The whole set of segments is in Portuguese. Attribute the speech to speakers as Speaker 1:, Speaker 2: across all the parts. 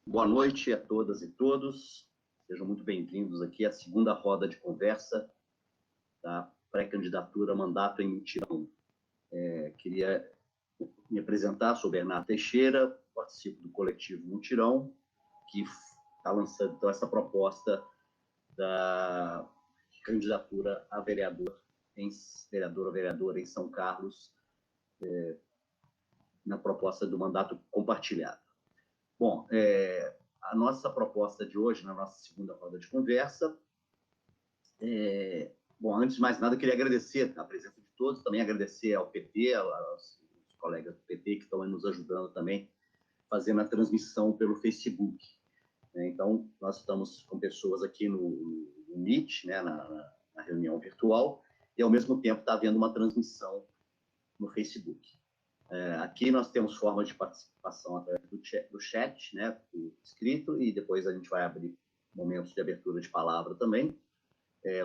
Speaker 1: Boa noite a todas e todos. Sejam muito bem-vindos aqui à segunda roda de conversa da pré-candidatura Mandato em Mutirão. Queria me apresentar, sou Bernardo Teixeira, participo do coletivo Mutirão, que está lançando então, essa proposta da candidatura a vereador ou vereadora em São Carlos, na proposta do mandato compartilhado. Bom, a nossa proposta de hoje, na nossa segunda roda de conversa, bom, antes de mais nada, eu queria agradecer a presença de todos, também agradecer ao PT, aos colegas do PT que estão nos ajudando também, fazendo a transmissão pelo Facebook. Então, nós estamos com pessoas aqui no Meet, né, na reunião virtual, e ao mesmo tempo está havendo uma transmissão no Facebook. Aqui nós temos formas de participação através do chat, né, por escrito, e depois a gente vai abrir momentos de abertura de palavra também.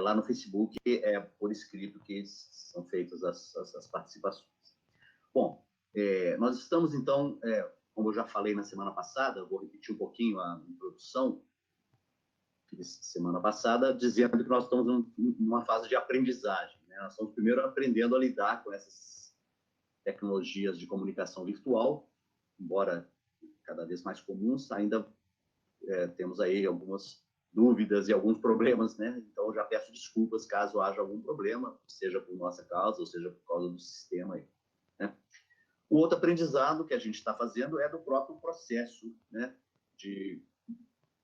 Speaker 1: Lá no Facebook é por escrito que são feitas as participações. Bom, nós estamos então, como eu já falei na semana passada, eu vou repetir um pouquinho a introdução da semana passada, dizendo que nós estamos numa fase de aprendizagem, né? Nós estamos primeiro aprendendo a lidar com essas tecnologias de comunicação virtual, embora cada vez mais comuns, ainda temos aí algumas dúvidas e alguns problemas, né? Então, eu já peço desculpas caso haja algum problema, seja por nossa causa ou seja por causa do sistema aí, né? O outro aprendizado que a gente está fazendo é do próprio processo, né, de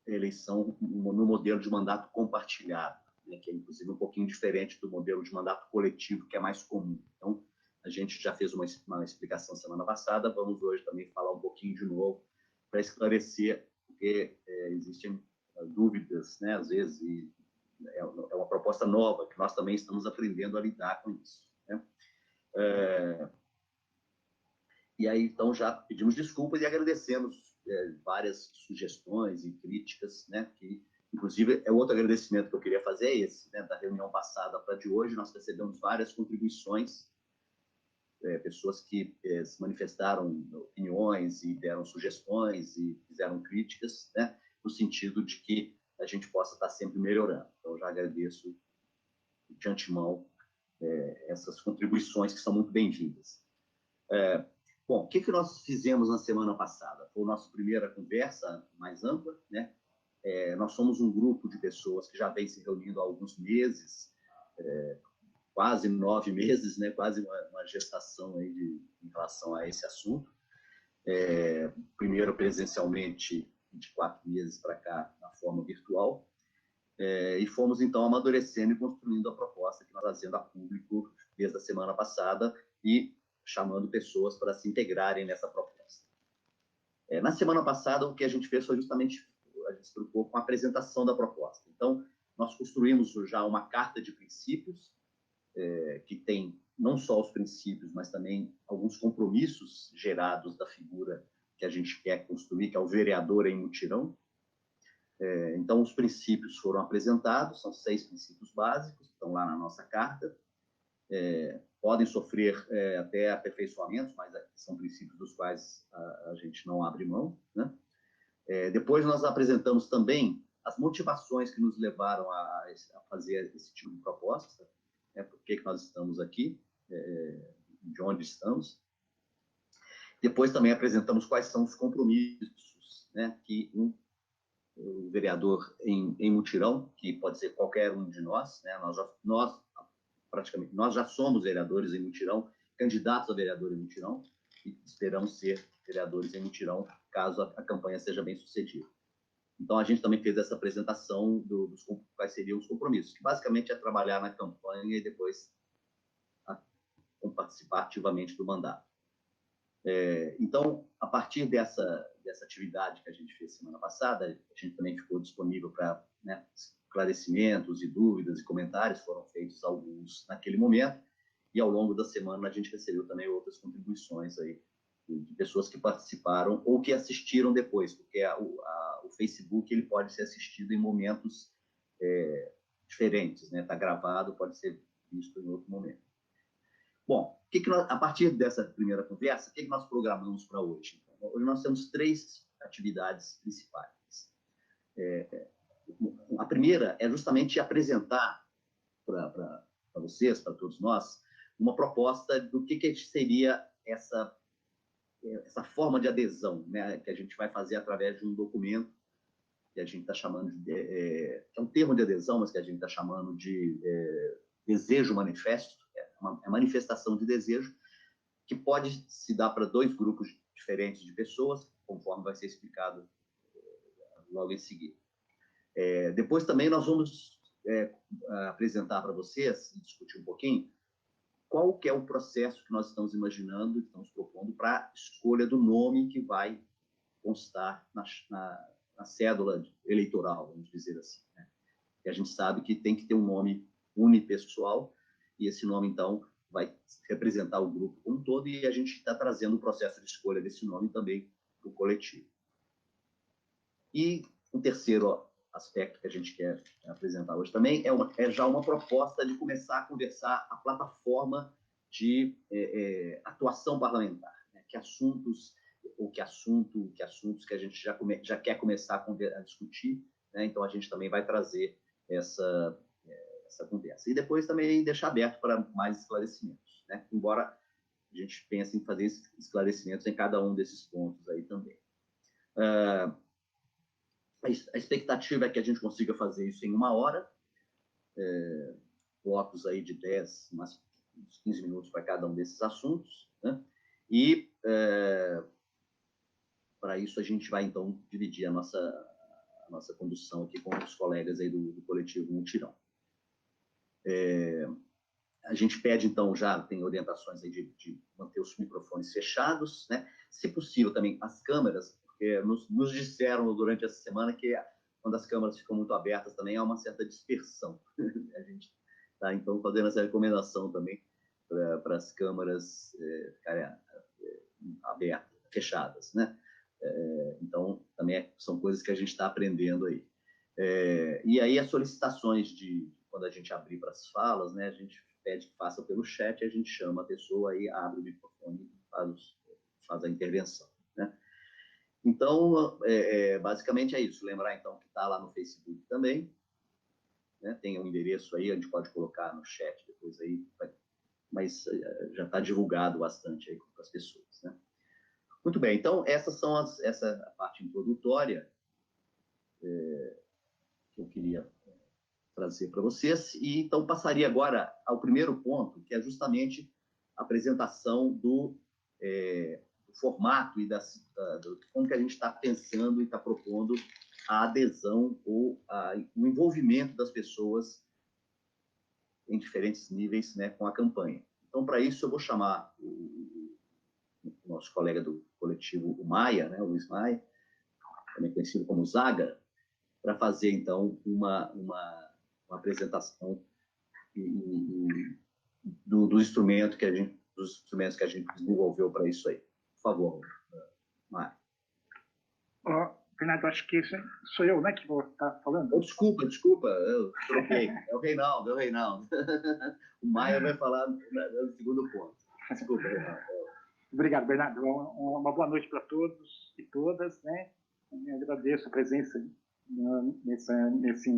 Speaker 1: eleição no modelo de mandato compartilhado, né, que é, inclusive, um pouquinho diferente do modelo de mandato coletivo, que é mais comum. Então, a gente já fez uma explicação semana passada, vamos hoje também falar um pouquinho de novo para esclarecer, porque existem dúvidas, né, às vezes, e é uma proposta nova, que nós também estamos aprendendo a lidar com isso, né? E aí, então, já pedimos desculpas e agradecemos várias sugestões e críticas, né, que, inclusive, outro agradecimento que eu queria fazer é esse, né, da reunião passada para de hoje, nós recebemos várias contribuições, pessoas que se manifestaram opiniões e deram sugestões e fizeram críticas, né, no sentido de que a gente possa estar sempre melhorando. Então, eu já agradeço de antemão essas contribuições que são muito bem-vindas. Bom, o que nós fizemos na semana passada? Foi a nossa primeira conversa mais ampla, né? Nós somos um grupo de pessoas que já vem se reunindo há alguns meses, quase 9 meses, né? Quase uma gestação aí em relação a esse assunto. Primeiro presencialmente, de 4 meses para cá, na forma virtual, e fomos, então, amadurecendo e construindo a proposta que nós estamos fazendo a público desde a semana passada e chamando pessoas para se integrarem nessa proposta. Na semana passada, o que a gente fez foi justamente, a gente se preocupou com a apresentação da proposta. Então, nós construímos já uma carta de princípios, que tem não só os princípios, mas também alguns compromissos gerados da figura que a gente quer construir, que é o vereador em mutirão. Então, os princípios foram apresentados, são 6 princípios básicos, que estão lá na nossa carta. Podem sofrer até aperfeiçoamentos, mas são princípios dos quais a gente não abre mão, né? Depois nós apresentamos também as motivações que nos levaram a fazer esse tipo de proposta, né? Por que nós estamos aqui, de onde estamos. Depois também apresentamos quais são os compromissos, né, que o vereador em mutirão, que pode ser qualquer um de nós, né? Praticamente, nós já somos vereadores em mutirão, candidatos a vereador em mutirão, e esperamos ser vereadores em mutirão, caso a campanha seja bem sucedida. Então, a gente também fez essa apresentação dos quais seriam os compromissos, que basicamente é trabalhar na campanha e depois participar ativamente do mandato. Então, a partir dessa atividade que a gente fez semana passada, a gente também ficou disponível para, né, esclarecimentos e dúvidas e comentários, foram feitos alguns naquele momento, e ao longo da semana a gente recebeu também outras contribuições aí de pessoas que participaram ou que assistiram depois, porque o Facebook ele pode ser assistido em momentos diferentes, né? Está gravado, pode ser visto em outro momento. Bom, a partir dessa primeira conversa, o que nós programamos para hoje? Então, hoje nós temos 3 atividades principais. A primeira é justamente apresentar para vocês, para todos nós, uma proposta do que seria essa forma de adesão, né, que a gente vai fazer através de um documento que a gente está chamando de... é um termo de adesão, mas que a gente está chamando de desejo manifesto, uma manifestação de desejo, que pode se dar para dois grupos diferentes de pessoas, conforme vai ser explicado logo em seguida. Depois também nós vamos apresentar para vocês, e discutir um pouquinho, qual que é o processo que nós estamos imaginando, que estamos propondo para a escolha do nome que vai constar na cédula eleitoral, vamos dizer assim, né? E a gente sabe que tem que ter um nome unipessoal, e esse nome, então, vai representar o grupo como um todo, e a gente está trazendo o processo de escolha desse nome também para o coletivo. E o terceiro aspecto que a gente quer apresentar hoje também é já uma proposta de começar a conversar a plataforma de atuação parlamentar, né? Que assuntos que a gente já quer começar a discutir, né? Então a gente também vai trazer essa conversa. E depois também deixar aberto para mais esclarecimentos, né? Embora a gente pense em fazer esclarecimentos em cada um desses pontos aí também. A expectativa é que a gente consiga fazer isso em 1 hora, blocos aí de 10, uns 15 minutos para cada um desses assuntos, né? E para isso a gente vai, então, dividir a nossa condução aqui com os colegas aí do coletivo Mutirão. A gente pede, então, já tem orientações aí de manter os microfones fechados, né? Se possível também as câmeras, porque nos disseram durante essa semana que quando as câmeras ficam muito abertas também há uma certa dispersão. A gente está, então, fazendo essa recomendação também para as câmeras ficarem abertas, fechadas, né? Então, também são coisas que a gente está aprendendo aí. E aí as solicitações quando a gente abrir para as falas, né, a gente pede que faça pelo chat, a gente chama a pessoa e abre o microfone e faz a intervenção, né? Então, basicamente é isso. Lembrar, então, que está lá no Facebook também, né? Tem um endereço aí, a gente pode colocar no chat depois aí, mas já está divulgado bastante aí para as pessoas, né? Muito bem, então essa é a parte introdutória que eu queria trazer para vocês, e então passaria agora ao primeiro ponto, que é justamente a apresentação do formato e do como que a gente está pensando e está propondo a adesão ou o envolvimento das pessoas em diferentes níveis, né, com a campanha. Então, para isso, eu vou chamar o nosso colega do coletivo, o Maia, né, o Luiz Maia, também conhecido como Zaga, para fazer, então, uma apresentação dos instrumentos que a gente desenvolveu para isso aí. Por favor, Maia.
Speaker 2: Bernardo, acho que sou eu, né, que vou estar falando.
Speaker 1: Desculpa, eu troquei. É o Reinaldo. O Maia vai falar no segundo ponto. Desculpa, Reinaldo.
Speaker 2: Obrigado, Bernardo. Uma boa noite para todos e todas, né? Eu agradeço a presença nesse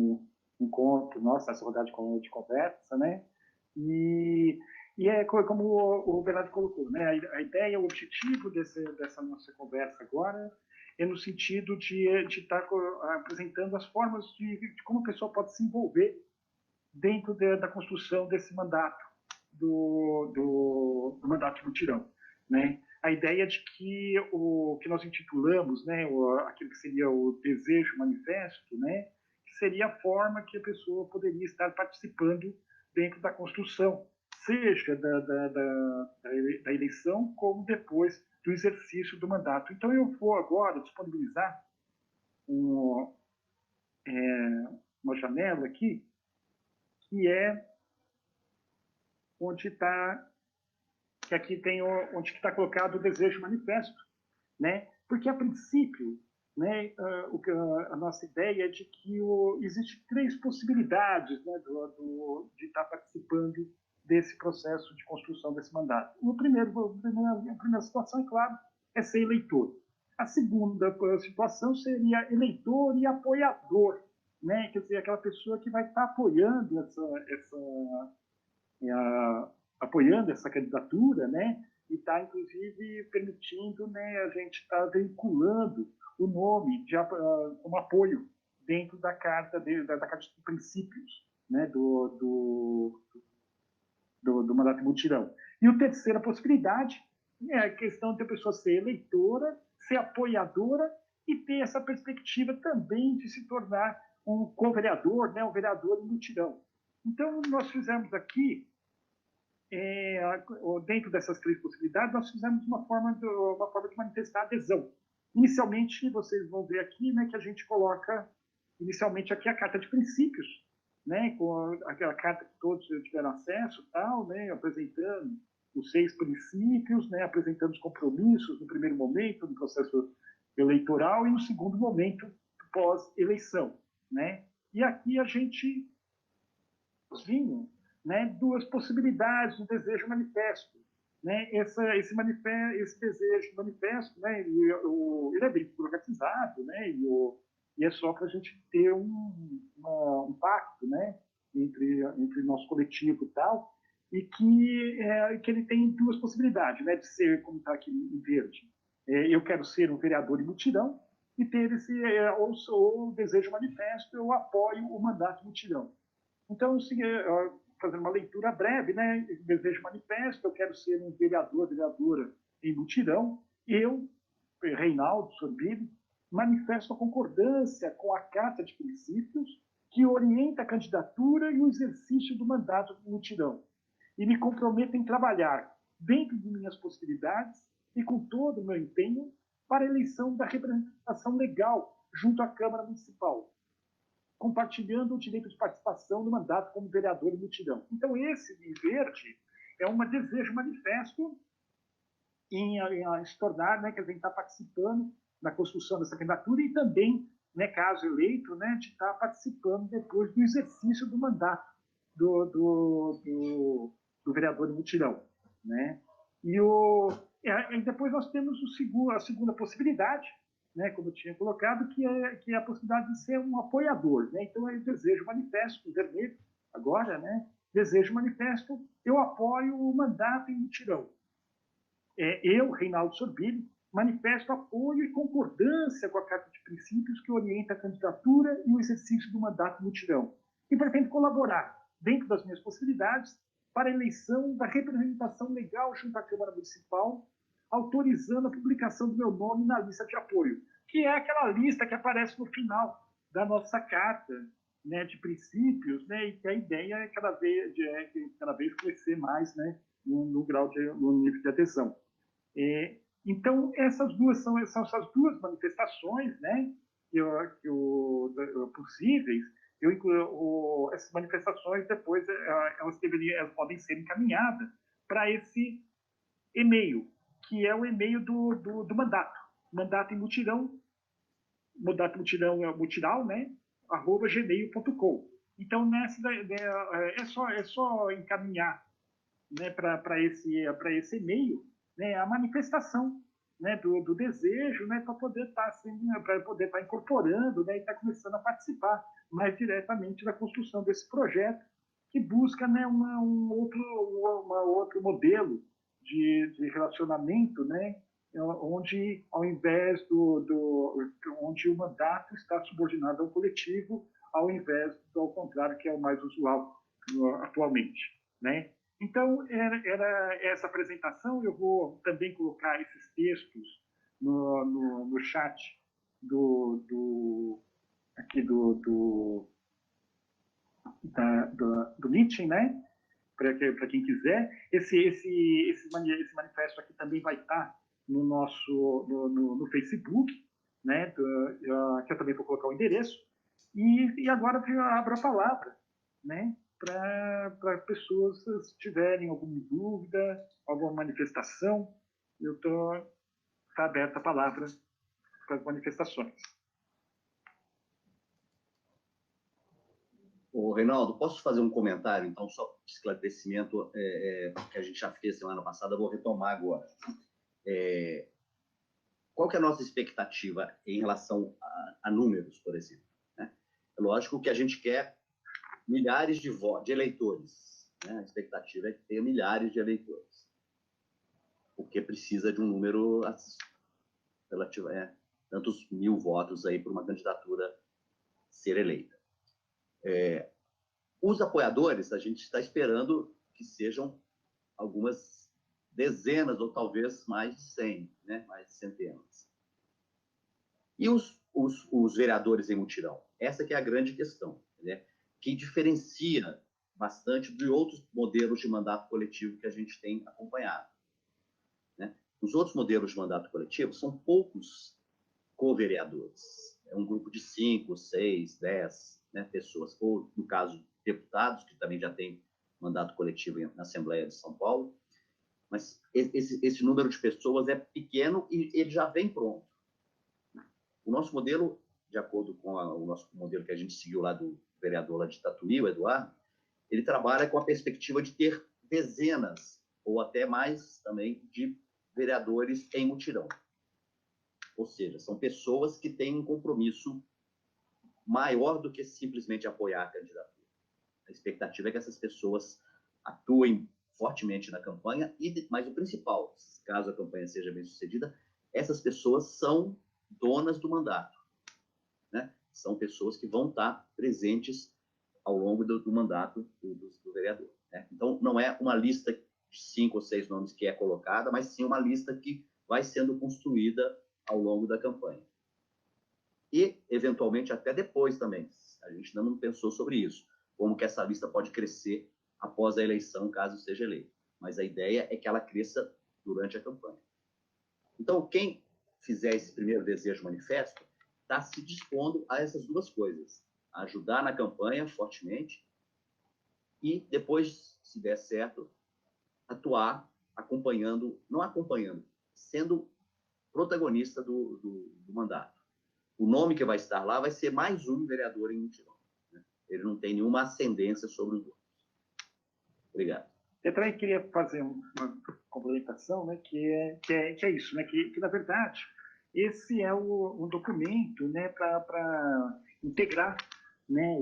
Speaker 2: encontro nosso, nessa rodada de conversa, né? E é como o Bernardo colocou, né? A ideia, o objetivo dessa nossa conversa agora é no sentido de estar apresentando as formas de como a pessoa pode se envolver dentro da construção desse mandato, do mandato de Mutirão, né? A ideia de que o que nós intitulamos, né, aquilo que seria o desejo manifesto, né, que seria a forma que a pessoa poderia estar participando dentro da construção, seja da eleição, como depois do exercício do mandato. Então, eu vou agora disponibilizar uma janela aqui, que é onde está, que aqui tem onde está colocado o desejo manifesto, né? Porque, a princípio, né, a nossa ideia é de que existem 3 possibilidades, né, de estar participando desse processo de construção desse mandato. A primeira situação, é claro, é ser eleitor. A segunda situação seria eleitor e apoiador, né? Quer dizer, aquela pessoa que vai estar apoiando apoiando essa candidatura, né? E está, inclusive, permitindo, né, a gente estar vinculando o nome como apoio dentro da carta da carta de princípios, né, do mandato mutirão. E a terceira possibilidade é a questão de a pessoa ser eleitora, ser apoiadora e ter essa perspectiva também de se tornar um co-vereador, né, um vereador em mutirão. Então, nós fizemos aqui, dentro dessas três possibilidades, nós fizemos uma forma de manifestar adesão. Inicialmente, vocês vão ver aqui, né, que a gente coloca, inicialmente, aqui a carta de princípios, né, com aquela carta que todos tiveram acesso, tal, né, apresentando os 6 princípios, né, apresentando os compromissos no primeiro momento do processo eleitoral e no segundo momento pós-eleição, né? E aqui a gente vinha, né, duas possibilidades do desejo manifesto, né? Esse desejo manifesto, né, ele é bem burocratizado, né? E é só para a gente ter um pacto, né, entre nosso coletivo e tal, e que ele tem duas possibilidades, né, de ser, como está aqui em verde, eu quero ser um vereador em mutirão, e ter ou o desejo manifesto, eu apoio o mandato mutirão. Então, fazendo uma leitura breve, né, desejo manifesto, eu quero ser um vereador, vereadora em mutirão, eu, Reinaldo Sorbini, manifesto a concordância com a Carta de Princípios que orienta a candidatura e o exercício do mandato de mutirão, e me comprometo em trabalhar dentro de minhas possibilidades e com todo o meu empenho para a eleição da representação legal junto à Câmara Municipal, compartilhando o direito de participação no mandato como vereador em mutirão. Então, esse em verde é um desejo manifesto em se tornar, né, que a gente está participando na construção dessa candidatura e também, né, caso eleito, né, de estar participando depois do exercício do mandato do vereador em mutirão, né? E depois nós temos a segunda possibilidade, né, como eu tinha colocado, que é a possibilidade de ser um apoiador, né? Então, é o desejo manifesto, vermelho, agora, né? Desejo manifesto, eu apoio o mandato em mutirão. Eu, Reinaldo Sorbini, manifesto apoio e concordância com a Carta de Princípios que orienta a candidatura e o exercício do mandato mutirão. E pretendo colaborar, dentro das minhas possibilidades, para a eleição da representação legal junto à Câmara Municipal, autorizando a publicação do meu nome na lista de apoio, que é aquela lista que aparece no final da nossa carta, né, de princípios, né, e que a ideia é cada vez crescer mais, né, no nível de adesão. Então, essas duas são essas duas manifestações, né, possíveis. Essas manifestações depois elas podem ser encaminhadas para esse e-mail, que é o e-mail do mandato em mutirão, mutiral, né, @gmail.com. Então, é só encaminhar, né, para esse e-mail, né, a manifestação, né, do desejo, né, para poder estar incorporando, né, e estar começando a participar mais diretamente da construção desse projeto, que busca, né, um outro modelo de relacionamento, né, onde, ao invés onde o mandato está subordinado ao coletivo, ao contrário, que é o mais usual atualmente, né? Então, era essa apresentação. Eu vou também colocar esses textos no chat aqui do meeting, né? Para quem quiser. Esse manifesto aqui também vai estar no Facebook, né? Que eu também vou colocar o endereço. E agora eu abro a palavra, né, para pessoas, se tiverem alguma dúvida, alguma manifestação. Está aberta a palavra para as manifestações.
Speaker 1: Ô, Reinaldo, posso fazer um comentário, então, só de esclarecimento que a gente já fez semana passada, eu vou retomar agora. qual que é a nossa expectativa em relação a números, por exemplo? Né? É lógico que a gente quer milhares de eleitores. Né? A expectativa é que tenha milhares de eleitores, porque precisa de um número relativo, tantos mil votos aí para uma candidatura ser eleita. Os apoiadores, a gente está esperando que sejam algumas dezenas ou talvez mais de 100, né? Mais de centenas. E os vereadores em mutirão? Essa que é a grande questão, né? Que diferencia bastante de outros modelos de mandato coletivo que a gente tem acompanhado. Né? Os outros modelos de mandato coletivo são poucos co-vereadores. É um grupo de 5, 6, 10, né, pessoas. Ou, no caso, deputados, que também já tem mandato coletivo na Assembleia de São Paulo. Mas esse número de pessoas é pequeno e ele já vem pronto. O nosso modelo, de acordo com o nosso modelo que a gente seguiu lá do vereador lá de Tatuí, o Eduardo, ele trabalha com a perspectiva de ter dezenas ou até mais também de vereadores em mutirão. Ou seja, são pessoas que têm um compromisso maior do que simplesmente apoiar a candidatura. A expectativa é que essas pessoas atuem fortemente na campanha, mas o principal, caso a campanha seja bem sucedida, essas pessoas são donas do mandato. Né? São pessoas que vão estar presentes ao longo do mandato do vereador. Né? Então, não é uma lista de 5 ou 6 nomes que é colocada, mas sim uma lista que vai sendo construída ao longo da campanha. E, eventualmente, até depois também. A gente não pensou sobre isso. Como que essa lista pode crescer após a eleição, caso seja eleito. Mas a ideia é que ela cresça durante a campanha. Então, quem fizer esse primeiro desejo manifesto está se dispondo a essas duas coisas. A ajudar na campanha fortemente e depois, se der certo, atuar acompanhando, não acompanhando, sendo protagonista do mandato. O nome que vai estar lá vai ser mais um vereador em mutirão. Né? Ele não tem nenhuma ascendência sobre os outros. Obrigado.
Speaker 2: Eu também queria fazer uma complementação, né, que é isso, né, que na verdade esse é um documento, né, para integrar, né,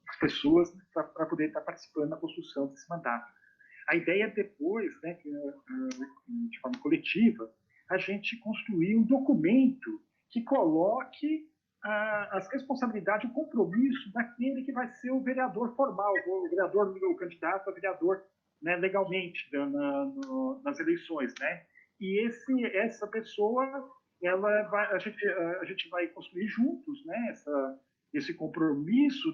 Speaker 2: as pessoas para poder estar participando da construção desse mandato. A ideia é depois, né, de forma coletiva, a gente construir um documento que coloque as responsabilidades, o compromisso daquele que vai ser o vereador formal, o candidato a vereador, né, legalmente nas eleições, né? E essa pessoa, a gente vai construir juntos, né, esse compromisso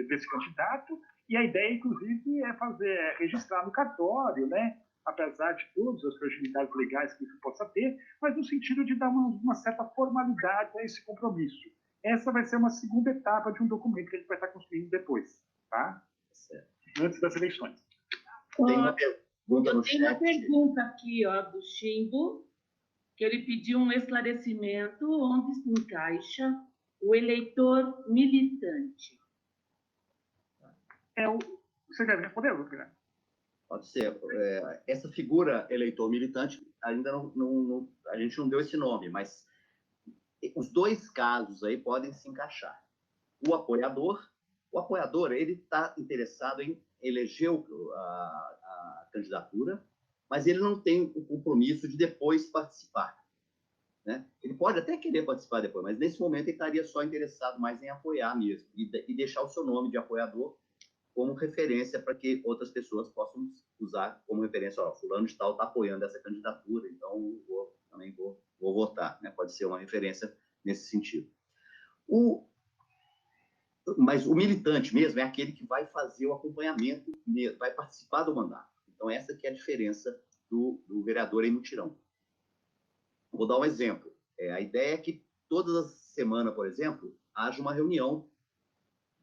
Speaker 2: desse candidato. E a ideia, inclusive, é registrar no cartório, né? Apesar de todas as fragilidades legais que isso possa ter, mas no sentido de dar uma certa formalidade a esse compromisso. Essa vai ser uma segunda etapa de um documento que a gente vai estar construindo depois, tá?
Speaker 1: Certo.
Speaker 2: Antes das eleições.
Speaker 1: Tem uma pergunta no chat.
Speaker 3: Tem uma pergunta aqui, ó, do Chimbo, que ele pediu um esclarecimento onde se encaixa o eleitor militante.
Speaker 2: Você quer responder, Lucas?
Speaker 1: Pode ser. Essa figura eleitor militante, ainda a gente não deu esse nome, mas os dois casos aí podem se encaixar. O apoiador, ele está interessado em eleger a candidatura, mas ele não tem o compromisso de depois participar. Né? Ele pode até querer participar depois, mas nesse momento ele estaria só interessado mais em apoiar mesmo e deixar o seu nome de apoiador como referência para que outras pessoas possam usar como referência. Ó, fulano de tal está apoiando essa candidatura, então também vou votar. Né? Pode ser uma referência nesse sentido. Mas o militante mesmo é aquele que vai fazer o acompanhamento, vai participar do mandato. Então, essa que é a diferença do vereador em mutirão. Vou dar um exemplo. A ideia é que todas as semanas, por exemplo, haja uma reunião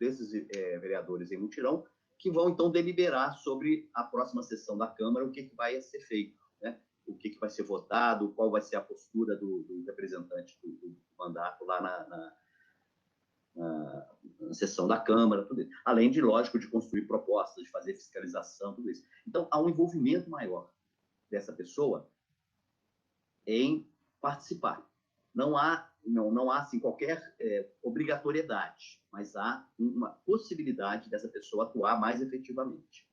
Speaker 1: desses vereadores em mutirão, que vão, então, deliberar sobre a próxima sessão da Câmara, o que vai ser feito, né? O que vai ser votado, qual vai ser a postura do representante do mandato lá na sessão da Câmara, tudo isso. Além de, lógico, de construir propostas, de fazer fiscalização, tudo isso. Então, há um envolvimento maior dessa pessoa em participar. Não há assim, qualquer obrigatoriedade, mas há uma possibilidade dessa pessoa atuar mais efetivamente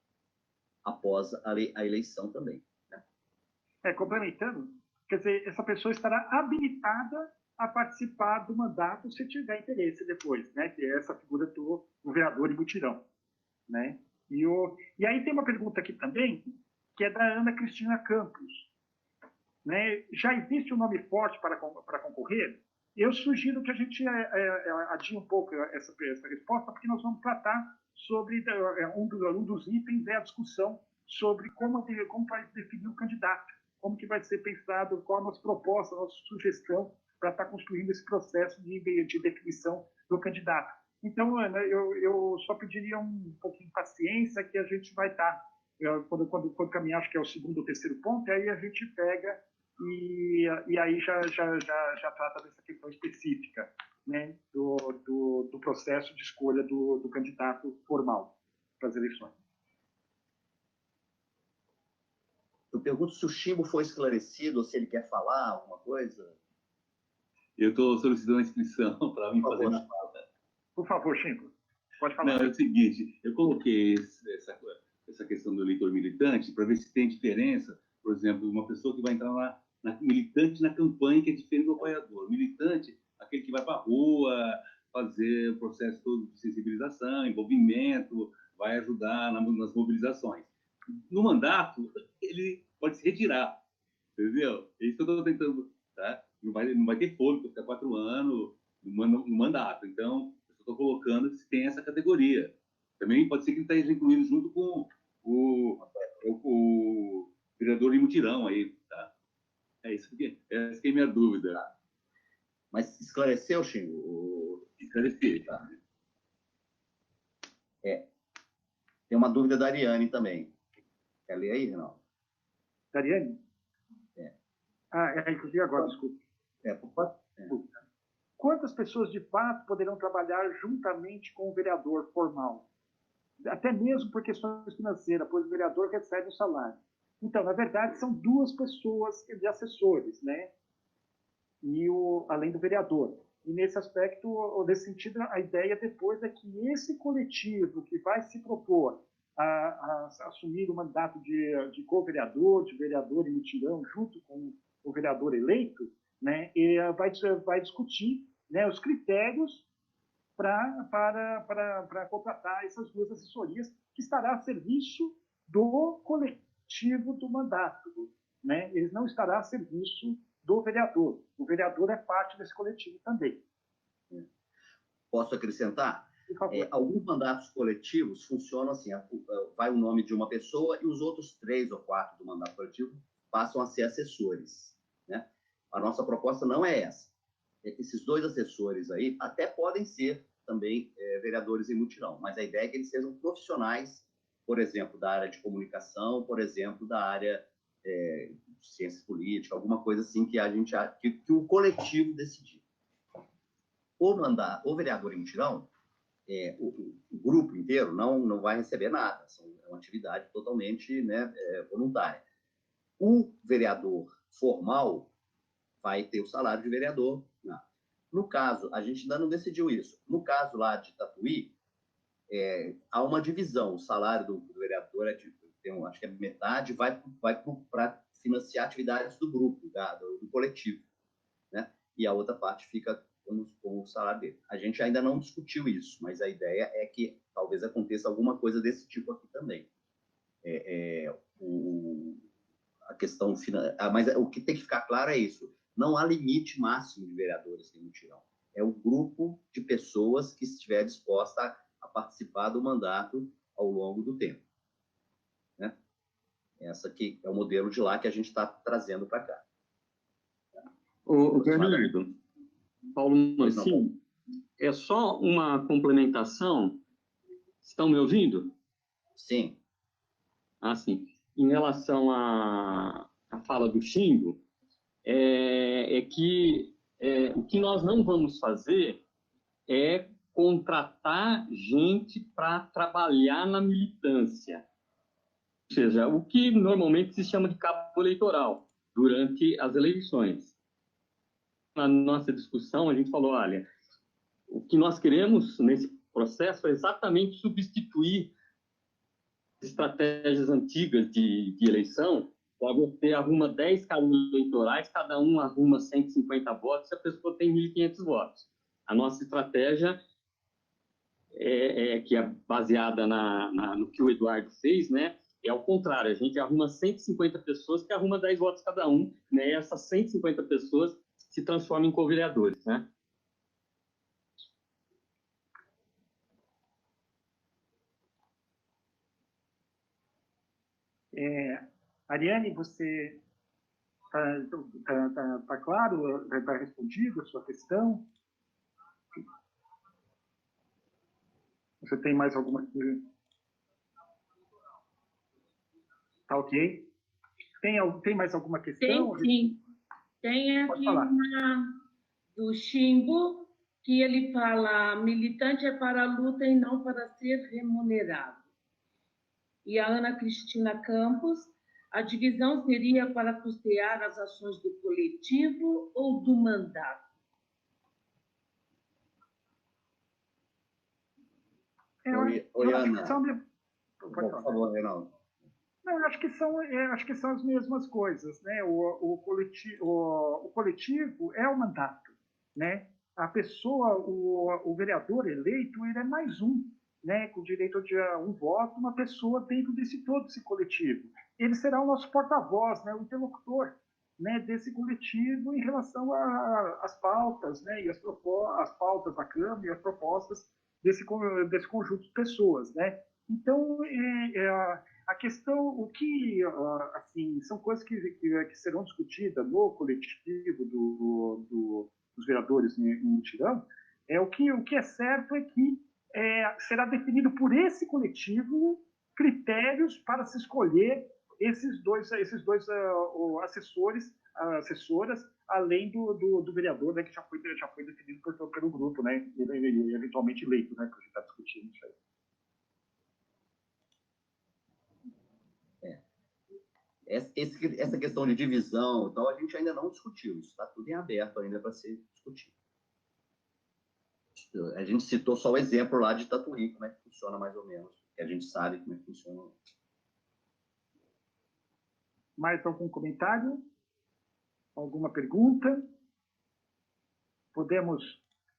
Speaker 1: após a eleição também. Né?
Speaker 2: Complementando, quer dizer, essa pessoa estará habilitada a participar do mandato se tiver interesse depois, né? Que é essa figura do vereador em mutirão, né? E aí tem uma pergunta aqui também, que é da Ana Cristina Campos. Né? Já existe um nome forte para concorrer? Eu sugiro que a gente adie um pouco essa resposta, porque nós vamos tratar sobre um dos itens é a discussão sobre como vai definir o candidato, como que vai ser pensado, qual a nossa proposta, a nossa sugestão para estar construindo esse processo de definição do candidato. Então, Ana, eu só pediria um pouquinho de paciência, que a gente vai estar, quando caminhar, acho que é o segundo ou terceiro ponto, aí a gente pega e aí já trata dessa questão específica, né, do processo de escolha do candidato formal para as eleições.
Speaker 1: Eu pergunto se o Chimbo foi esclarecido ou se ele quer falar alguma coisa.
Speaker 4: Eu estou solicitando a inscrição para mim fazer na fala.
Speaker 2: Por favor, Chimbo, pode falar.
Speaker 4: Não, é o seguinte, eu coloquei essa questão do eleitor militante para ver se tem diferença, por exemplo, uma pessoa que vai entrar militante na campanha, que é diferente do apoiador. Militante, aquele que vai para a rua, fazer o processo todo de sensibilização, envolvimento, vai ajudar nas mobilizações. No mandato, ele pode se retirar, entendeu? É isso que eu estou tentando, tá? Não vai ter fôlego, ficar 4 anos no mandato. Então, eu estou colocando que tem essa categoria. Também pode ser que ele esteja incluído junto com o vereador de mutirão aí, tá? Essa que é a minha dúvida.
Speaker 1: Tá. Mas esclareceu, Xingo?
Speaker 4: Esclarecer. Tá?
Speaker 1: Tem uma dúvida da Ariane também. Quer ler aí, Renato?
Speaker 2: Da Ariane? Inclusive agora, desculpa. Quantas pessoas, de fato, poderão trabalhar juntamente com o vereador formal? Até mesmo por questões financeiras, pois o vereador recebe o salário. Então, na verdade, são 2 pessoas de assessores, né? Além do vereador. E nesse aspecto, ou nesse sentido, a ideia depois é que esse coletivo que vai se propor a assumir o mandato de co-vereador, de vereador em mutirão, junto com o vereador eleito, né, vai discutir, né, os critérios para contratar essas 2 assessorias, que estará a serviço do coletivo do mandato, né? Eles não estará a serviço do vereador. O vereador é parte desse coletivo também.
Speaker 1: Posso acrescentar? Alguns mandatos coletivos funcionam assim, vai o nome de uma pessoa e os outros 3 ou 4 do mandato coletivo passam a ser assessores, né? A nossa proposta não é essa. Esses 2 assessores aí até podem ser também vereadores em mutirão, mas a ideia é que eles sejam profissionais, por exemplo, da área de comunicação, por exemplo, da área de ciências políticas, alguma coisa assim que que o coletivo decidir. O vereador em mutirão, o grupo inteiro não vai receber nada, é uma atividade totalmente, né, voluntária. O vereador formal vai ter o salário de vereador. Não. No caso, a gente ainda não decidiu isso. No caso lá de Tatuí, há uma divisão. O salário do vereador acho que é metade, vai para financiar atividades do grupo, do coletivo, né? E a outra parte fica com o salário dele. A gente ainda não discutiu isso, mas a ideia é que talvez aconteça alguma coisa desse tipo aqui também. A questão final, mas o que tem que ficar claro é isso: não há limite máximo de vereadores em mutirão. É o grupo de pessoas que estiver disposta a participar do mandato ao longo do tempo, né? Essa aqui é o modelo de lá que a gente está trazendo para cá.
Speaker 5: O Fernando, Paulo Mancini, é só uma complementação. Estão me ouvindo?
Speaker 1: Sim.
Speaker 5: Sim. Em relação à fala do Xingo, que o que nós não vamos fazer é contratar gente para trabalhar na militância. Ou seja, o que normalmente se chama de cabo eleitoral. durante as eleições. Na nossa discussão, a gente falou, olha, o que nós queremos nesse processo é exatamente substituir estratégias antigas de eleição. Você arruma 10 caminhos eleitorais, cada um arruma 150 votos, e a pessoa tem 1.500 votos. A nossa estratégia que é baseada no que o Eduardo fez, né? É ao contrário, a gente arruma 150 pessoas que arruma 10 votos cada um, né? E essas 150 pessoas se transformam em co-vereadores, né?
Speaker 2: Ariane, você tá claro? Está respondido a sua questão? Você tem mais alguma coisa? Tá ok? Tem mais alguma questão?
Speaker 3: Tem, sim. Tem aqui uma do Chimbo, que ele fala: militante é para a luta e não para ser remunerado. E a Ana Cristina Campos: a divisão seria para custear as ações do coletivo ou do mandato?
Speaker 1: Oi, Ana.
Speaker 2: Por
Speaker 1: favor, Reinaldo.
Speaker 2: Não, acho que são as mesmas coisas, né? O coletivo é o mandato, né? A pessoa, o vereador eleito, ele é mais um, né? Com direito de um voto, uma pessoa dentro todo esse coletivo. Ele será o nosso porta-voz, né? O interlocutor, né? Desse coletivo em relação às pautas, né? E as pautas da Câmara e as propostas desse conjunto de pessoas, né? Então, a questão, assim, são coisas que serão discutidas no coletivo dos vereadores em mutirão. O que é certo é que será definido por esse coletivo critérios para se escolher esses dois assessoras, além do vereador, né, que já foi definido pelo grupo, né, e eventualmente eleito, né, que a gente está discutindo isso aí.
Speaker 1: Essa questão de divisão, então, a gente ainda não discutiu. Isso está tudo em aberto ainda para ser discutido. A gente citou só o exemplo lá de Tatuí, como é que funciona mais ou menos, que a gente sabe como é que funciona.
Speaker 2: Mais algum comentário? Alguma pergunta?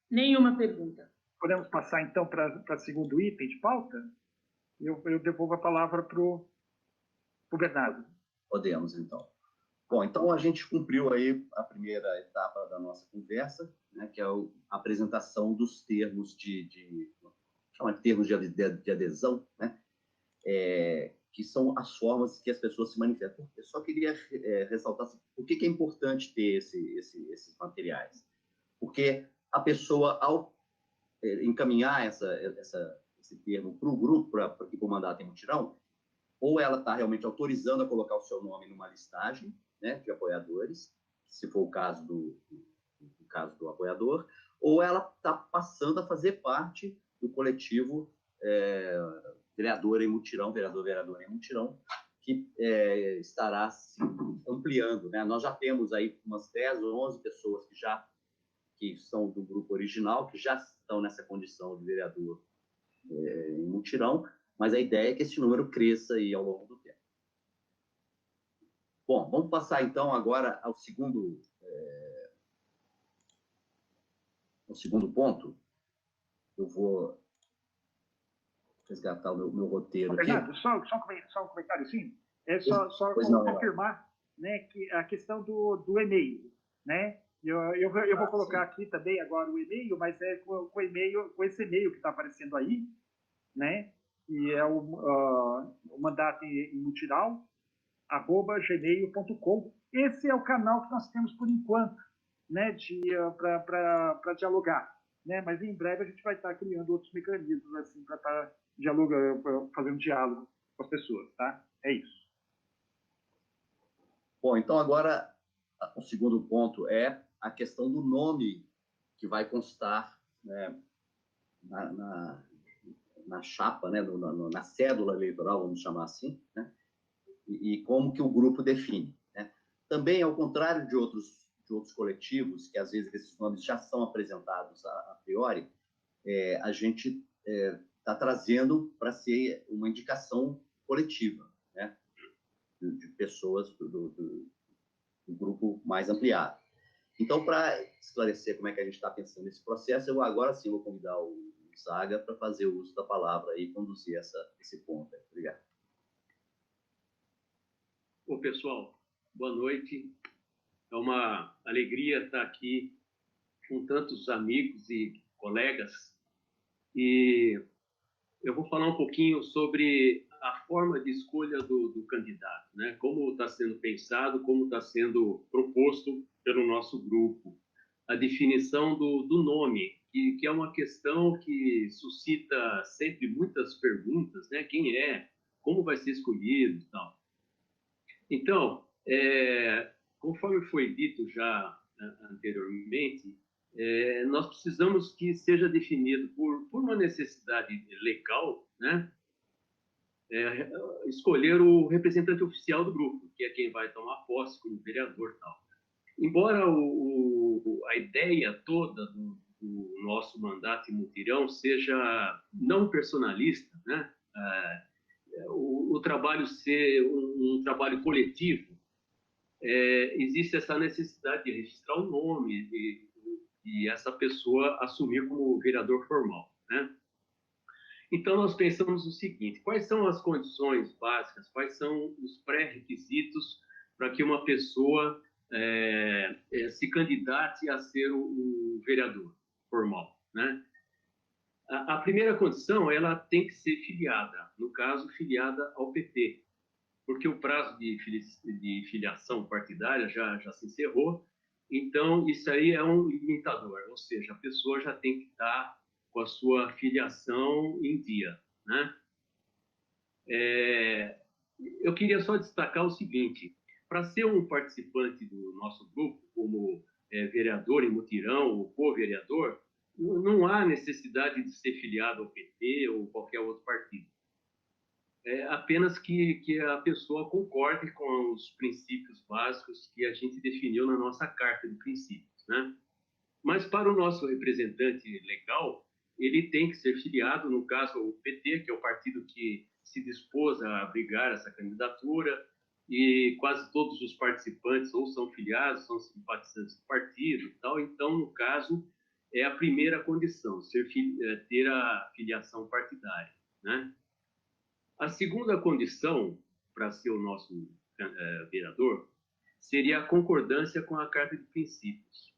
Speaker 3: Nenhuma pergunta.
Speaker 2: Podemos passar, então, para o segundo item de pauta? Eu devolvo a palavra para o Bernardo.
Speaker 1: Podemos, então. Bom, então a gente cumpriu aí a primeira etapa da nossa conversa, né, que é a apresentação dos termos termos de adesão, né, que são as formas que as pessoas se manifestam. Eu só queria ressaltar por que é importante ter esses materiais. Porque a pessoa, ao encaminhar esse termo para o grupo, para o mandato em mutirão, ou ela está realmente autorizando a colocar o seu nome numa listagem, né, de apoiadores, se for o caso do apoiador, ou ela está passando a fazer parte do coletivo vereadora em mutirão, vereadora em mutirão, que estará se ampliando, né? Nós já temos aí umas 10 ou 11 pessoas que são do grupo original, que já estão nessa condição de vereador em mutirão, mas a ideia é que esse número cresça aí ao longo do tempo. Bom, vamos passar então agora ao segundo ponto. Eu vou resgatar o meu roteiro aqui.
Speaker 2: Bernardo, só um comentário, sim. Só confirmar, né, que a questão do e-mail, né? Eu vou colocar aqui também agora o e-mail, mas com esse e-mail que está aparecendo aí, né? E é o mandato em mutirão, @gmail.com. Esse é o canal que nós temos por enquanto, né, para dialogar, né? Mas em breve a gente vai estar criando outros mecanismos assim para estar fazendo diálogo com as pessoas, tá? É isso.
Speaker 1: Bom, então agora o segundo ponto é a questão do nome que vai constar, né, na chapa, né, na cédula eleitoral, vamos chamar assim, né? E como que o grupo define, né? Também, ao contrário de outros coletivos, que às vezes esses nomes já são apresentados a priori, a gente está trazendo para ser uma indicação coletiva, né? De pessoas do grupo mais ampliado. Então, para esclarecer como é que a gente está pensando nesse processo, eu agora sim vou convidar o Zaga para fazer o uso da palavra e conduzir esse ponto. Obrigado.
Speaker 6: Bom, pessoal, boa noite. É uma alegria estar aqui com tantos amigos e colegas. E eu vou falar um pouquinho sobre a forma de escolha do candidato, né? Como está sendo pensado, como está sendo proposto pelo nosso grupo. A definição do nome, que é uma questão que suscita sempre muitas perguntas, né? Quem é? Como vai ser escolhido e tal. Então, conforme foi dito já anteriormente, nós precisamos que seja definido por uma necessidade legal, né? Escolher o representante oficial do grupo, que é quem vai tomar posse como vereador e tal. Embora a ideia toda do nosso mandato em mutirão seja não personalista, né? O trabalho ser um trabalho coletivo, existe essa necessidade de registrar o nome e essa pessoa assumir como vereador formal, né? Então, nós pensamos o seguinte: quais são as condições básicas, quais são os pré-requisitos para que uma pessoa se candidate a ser o vereador formal, né? A primeira condição, ela tem que ser filiada, no caso, filiada ao PT, porque o prazo de filiação partidária já se encerrou, então isso aí é um limitador, ou seja, a pessoa já tem que estar com a sua filiação em dia, né? Eu queria só destacar o seguinte: para ser um participante do nosso grupo, como vereador em mutirão ou co-vereador, não há necessidade de ser filiado ao PT ou qualquer outro partido. Apenas que a pessoa concorde com os princípios básicos que a gente definiu na nossa Carta de Princípios, né? Mas para o nosso representante legal, ele tem que ser filiado, no caso, ao PT, que é o partido que se dispôs a abrigar essa candidatura, e quase todos os participantes ou são filiados, são simpatizantes do partido e tal. Então, no caso, é a primeira condição, ter a filiação partidária, né? A segunda condição para ser o nosso vereador seria a concordância com a Carta de Princípios.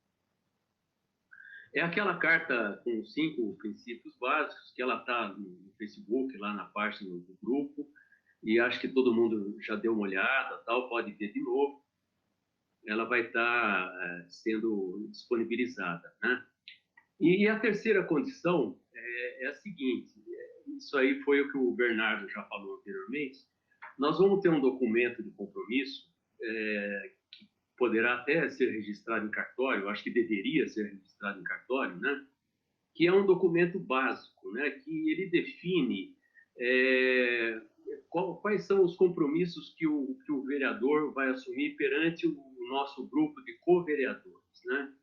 Speaker 6: É aquela carta com 5 princípios básicos, que ela está no Facebook, lá na página do grupo, e acho que todo mundo já deu uma olhada, tal, pode ver de novo. Ela vai estar sendo disponibilizada, né? E a terceira condição é a seguinte: isso aí foi o que o Bernardo já falou anteriormente. Nós vamos ter um documento de compromisso que poderá até ser registrado em cartório, eu acho que deveria ser registrado em cartório, né? Que é um documento básico, né? Que ele define quais são os compromissos que o vereador vai assumir perante o nosso grupo de co-vereadores, né?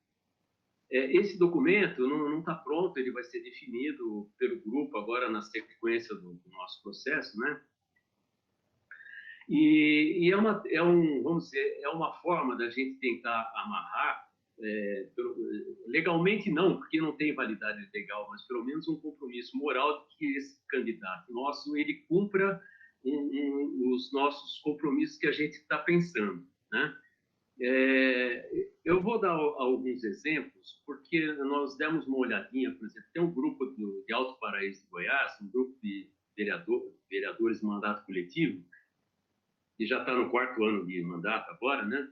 Speaker 6: Esse documento não está pronto, ele vai ser definido pelo grupo agora na sequência do nosso processo, né? E vamos dizer, é uma forma da gente tentar amarrar, legalmente não, porque não tem validade legal, mas pelo menos um compromisso moral de que esse candidato nosso, ele cumpra os nossos compromissos que a gente está pensando, né? Eu vou dar alguns exemplos, porque nós demos uma olhadinha, por exemplo, tem um grupo de Alto Paraíso de Goiás, um grupo de vereadores de mandato coletivo, que já está no 4º ano de mandato agora, né?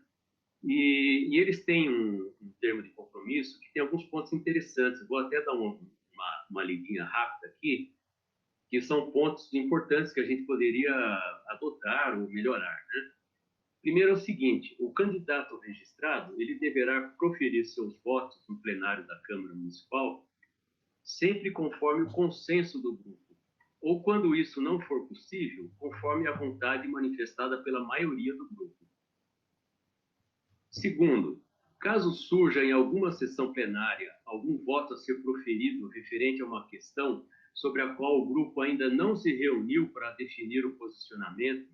Speaker 6: E eles têm um termo de compromisso que tem alguns pontos interessantes. Vou até dar uma lidinha rápida aqui, que são pontos importantes que a gente poderia adotar ou melhorar, né? Primeiro é o seguinte: o candidato registrado, ele deverá proferir seus votos no plenário da Câmara Municipal sempre conforme o consenso do grupo, ou quando isso não for possível, conforme a vontade manifestada pela maioria do grupo. Segundo, caso surja em alguma sessão plenária algum voto a ser proferido referente a uma questão sobre a qual o grupo ainda não se reuniu para definir o posicionamento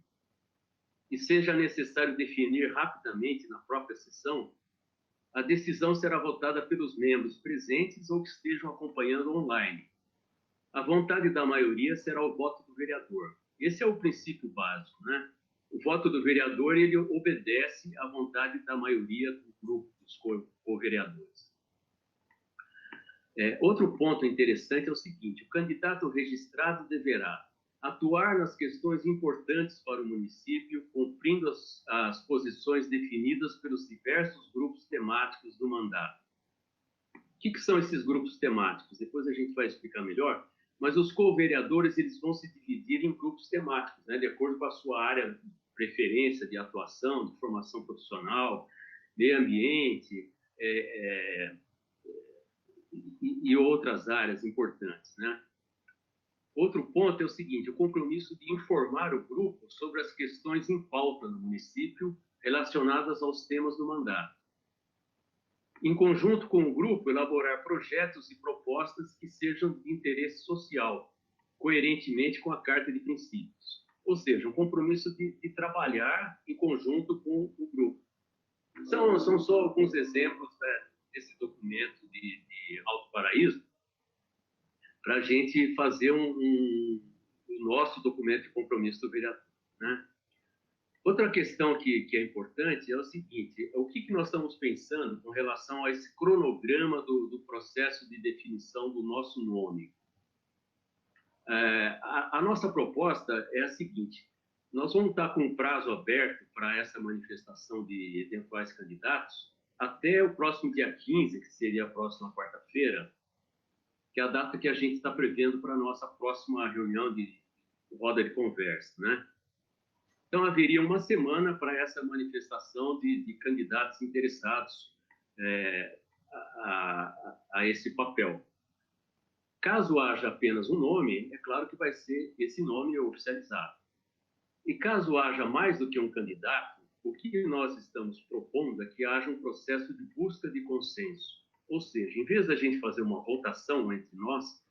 Speaker 6: e seja necessário definir rapidamente na própria sessão, a decisão será votada pelos membros presentes ou que estejam acompanhando online. A vontade da maioria será o voto do vereador. Esse é o princípio básico, né? O voto do vereador, ele obedece à vontade da maioria do grupo dos co-vereadores. Outro ponto interessante é o seguinte: o candidato registrado deverá atuar nas questões importantes para o município, cumprindo as posições definidas pelos diversos grupos temáticos do mandato. O que são esses grupos temáticos? Depois a gente vai explicar melhor, mas os co-vereadores, eles vão se dividir em grupos temáticos, né, de acordo com a sua área de preferência, de atuação, de formação profissional, meio ambiente, e outras áreas importantes, né? Outro ponto é o seguinte: o compromisso de informar o grupo sobre as questões em pauta no município relacionadas aos temas do mandato. Em conjunto com o grupo, elaborar projetos e propostas que sejam de interesse social, coerentemente com a Carta de Princípios. Ou seja, um compromisso de trabalhar em conjunto com o grupo. São só alguns exemplos, né, desse documento de Alto Paraíso, para a gente fazer o nosso documento de compromisso do vereador, né? Outra questão que é importante é o seguinte: o que nós estamos pensando com relação a esse cronograma do processo de definição do nosso nome? A nossa proposta é a seguinte: nós vamos estar com um prazo aberto para essa manifestação de eventuais candidatos até o próximo dia 15, que seria a próxima quarta-feira, que é a data que a gente está prevendo para a nossa próxima reunião de roda de conversa, né? Então, haveria uma semana para essa manifestação de candidatos interessados a esse papel. Caso haja apenas um nome, é claro que vai ser esse nome oficializado. E caso haja mais do que um candidato, o que nós estamos propondo é que haja um processo de busca de consenso. Ou seja, em vez da gente fazer uma votação entre nós,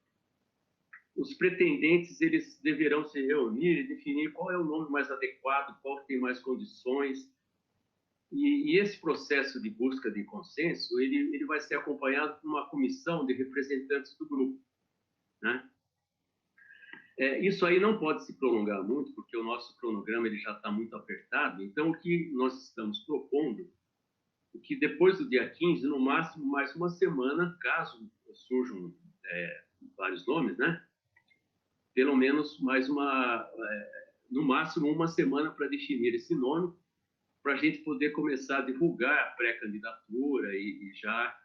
Speaker 6: os pretendentes, eles deverão se reunir e definir qual é o nome mais adequado, qual que tem mais condições. E esse processo de busca de consenso, ele vai ser acompanhado por uma comissão de representantes do grupo, né? Isso aí não pode se prolongar muito, porque o nosso cronograma ele já está muito apertado. Então, o que nós estamos propondo é que depois do dia 15, no máximo, mais uma semana, caso surjam vários nomes, né? Pelo menos mais no máximo uma semana para definir esse nome, para a gente poder começar a divulgar a pré-candidatura e já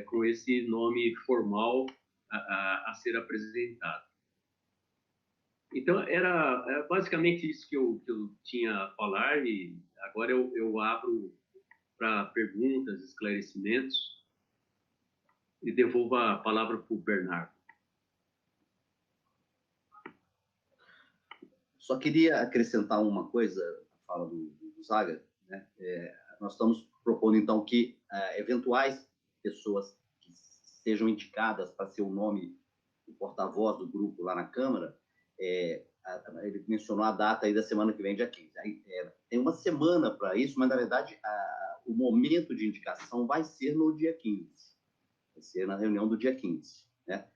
Speaker 6: com esse nome formal a ser apresentado. Então, era basicamente isso que eu tinha a falar, e agora eu abro para perguntas, esclarecimentos, e devolvo a palavra para o Bernardo.
Speaker 1: Só queria acrescentar uma coisa à fala do Zaga, né? Nós estamos propondo, então, que eventuais pessoas que sejam indicadas para ser o nome do porta-voz do grupo lá na Câmara, ele mencionou a data aí da semana que vem, dia 15. Tem uma semana para isso, mas, na verdade, o momento de indicação vai ser no dia 15. Vai ser na reunião do dia 15, né?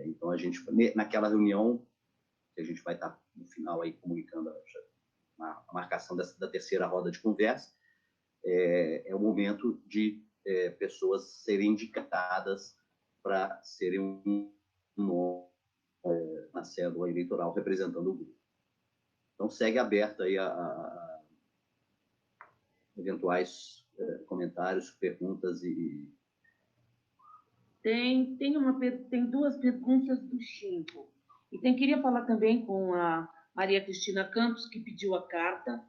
Speaker 1: Então, a gente, naquela reunião, que a gente vai estar no final aí comunicando a marcação da terceira roda de conversa, é o momento de pessoas serem indicadas para serem um nome na cédula eleitoral representando o grupo. Então, segue aberta aí a eventuais comentários, perguntas e...
Speaker 3: Tem duas perguntas do Chico. E queria falar também com a Maria Cristina Campos, que pediu a carta.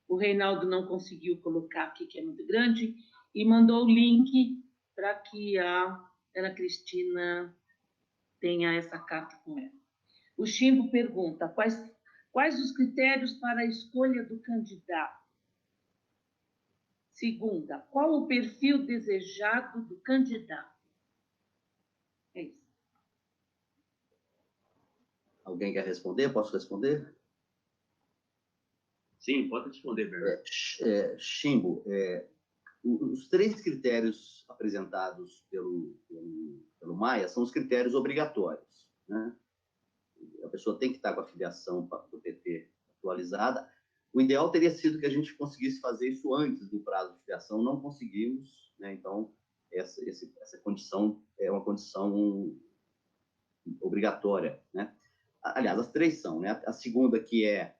Speaker 3: O Reinaldo não conseguiu colocar aqui, que é muito grande, e mandou o link para que a Ana Cristina tenha essa carta com ela. O Chimbo pergunta: quais os critérios para a escolha do candidato? Segunda, qual o perfil desejado do candidato? É isso.
Speaker 1: Alguém quer responder? Posso responder?
Speaker 6: Sim, pode responder, Bernardo.
Speaker 1: Chimbo, os 3 critérios apresentados pelo Maia são os critérios obrigatórios, né? A pessoa tem que estar com a filiação do PT atualizada. O ideal teria sido que a gente conseguisse fazer isso antes do prazo de filiação, não conseguimos, né? Então, essa condição é uma condição obrigatória, né? Aliás, as 3 são, né? A segunda, que é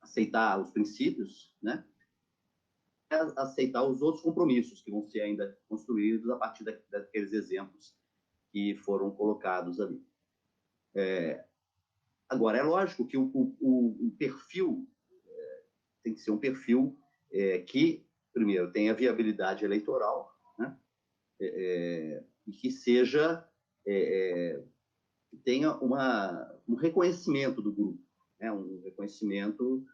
Speaker 1: aceitar os princípios, né? Aceitar os outros compromissos que vão ser ainda construídos a partir daqueles exemplos que foram colocados ali. Agora, é lógico que o perfil tem que ser um perfil que, primeiro, tenha viabilidade eleitoral, né? E que seja, que tenha um reconhecimento do grupo, né? Um reconhecimento,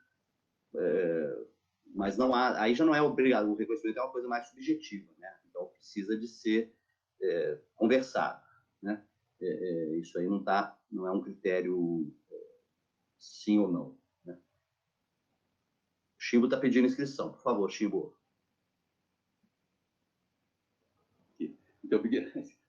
Speaker 1: mas não há, aí já não é obrigado, o reconhecimento é uma coisa mais subjetiva, né? Então precisa de ser conversado, né? Isso aí não é um critério sim ou não, né? O Chimbo está pedindo inscrição. Por favor, Chimbo.
Speaker 4: Então,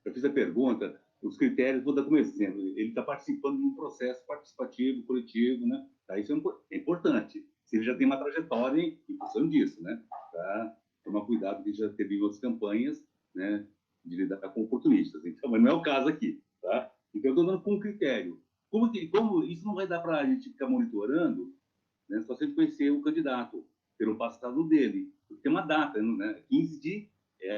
Speaker 4: eu fiz a pergunta, os critérios, vou dar como exemplo. Ele está participando de um processo participativo, coletivo, né? Isso é importante. Se ele já tem uma trajetória em função disso, né? Para tomar cuidado, que já teve outras campanhas, né? De lidar com oportunistas. Então, mas não é o caso aqui, tá? Então, eu estou dando com um critério. Como isso não vai dar para a gente ficar monitorando, né? Só se a gente conhecer o candidato, pelo passado dele. Porque tem uma data, né? 15 de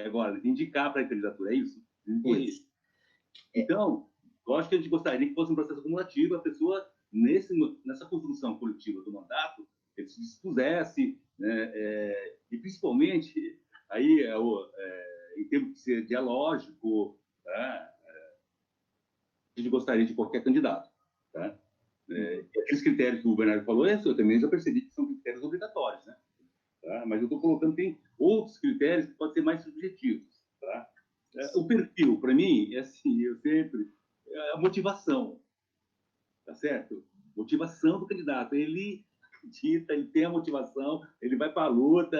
Speaker 4: agora, indicar para a candidatura, é isso?
Speaker 1: Isso.
Speaker 4: Então, eu acho que a gente gostaria que fosse um processo acumulativo, a pessoa, nessa construção coletiva do mandato, ele se dispusesse, né, e principalmente, aí, em termos de ser dialógico, tá? A gente gostaria de qualquer candidato. Tá? Aqueles critérios que o Bernardo falou, eu também já percebi que são critérios obrigatórios, né? Tá? Mas eu estou colocando, tem outros critérios que podem ser mais subjetivos. Tá? O perfil, para mim, é assim, a motivação, tá certo? Motivação do candidato. Ele acredita, ele tem a motivação, ele vai para a luta,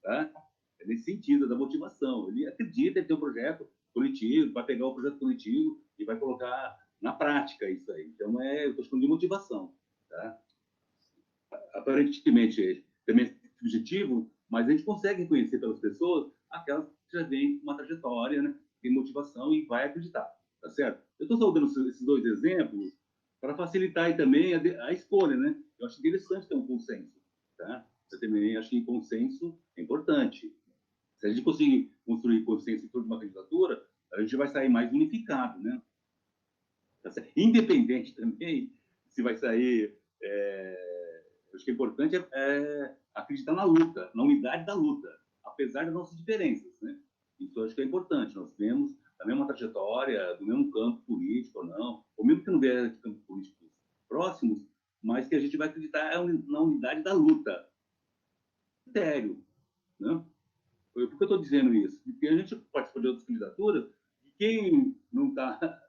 Speaker 4: tá? É nesse sentido, da motivação. Ele acredita, ele tem um projeto coletivo, vai pegar o projeto coletivo e vai colocar na prática isso aí. Então, eu estou falando de motivação, tá? Aparentemente, também é subjetivo, mas a gente consegue reconhecer pelas pessoas aquelas que já vêm com uma trajetória, né? Tem motivação e vai acreditar, tá certo? Eu estou só dando esses 2 exemplos para facilitar aí também a escolha, né? Eu acho interessante ter um consenso, tá? Eu também acho que consenso é importante. Se a gente conseguir construir consenso em torno de uma candidatura, a gente vai sair mais unificado, né? Tá certo? Independente também se vai sair... acho que é importante acreditar na luta, na unidade da luta, apesar das nossas diferenças, né? Isso eu acho que é importante. Nós temos a mesma trajetória, do mesmo campo político ou não, ou mesmo que não vier de campos políticos próximos, mas que a gente vai acreditar na unidade da luta. Critério, né? Por que eu estou dizendo isso? Porque a gente participa de outras candidaturas e quem não está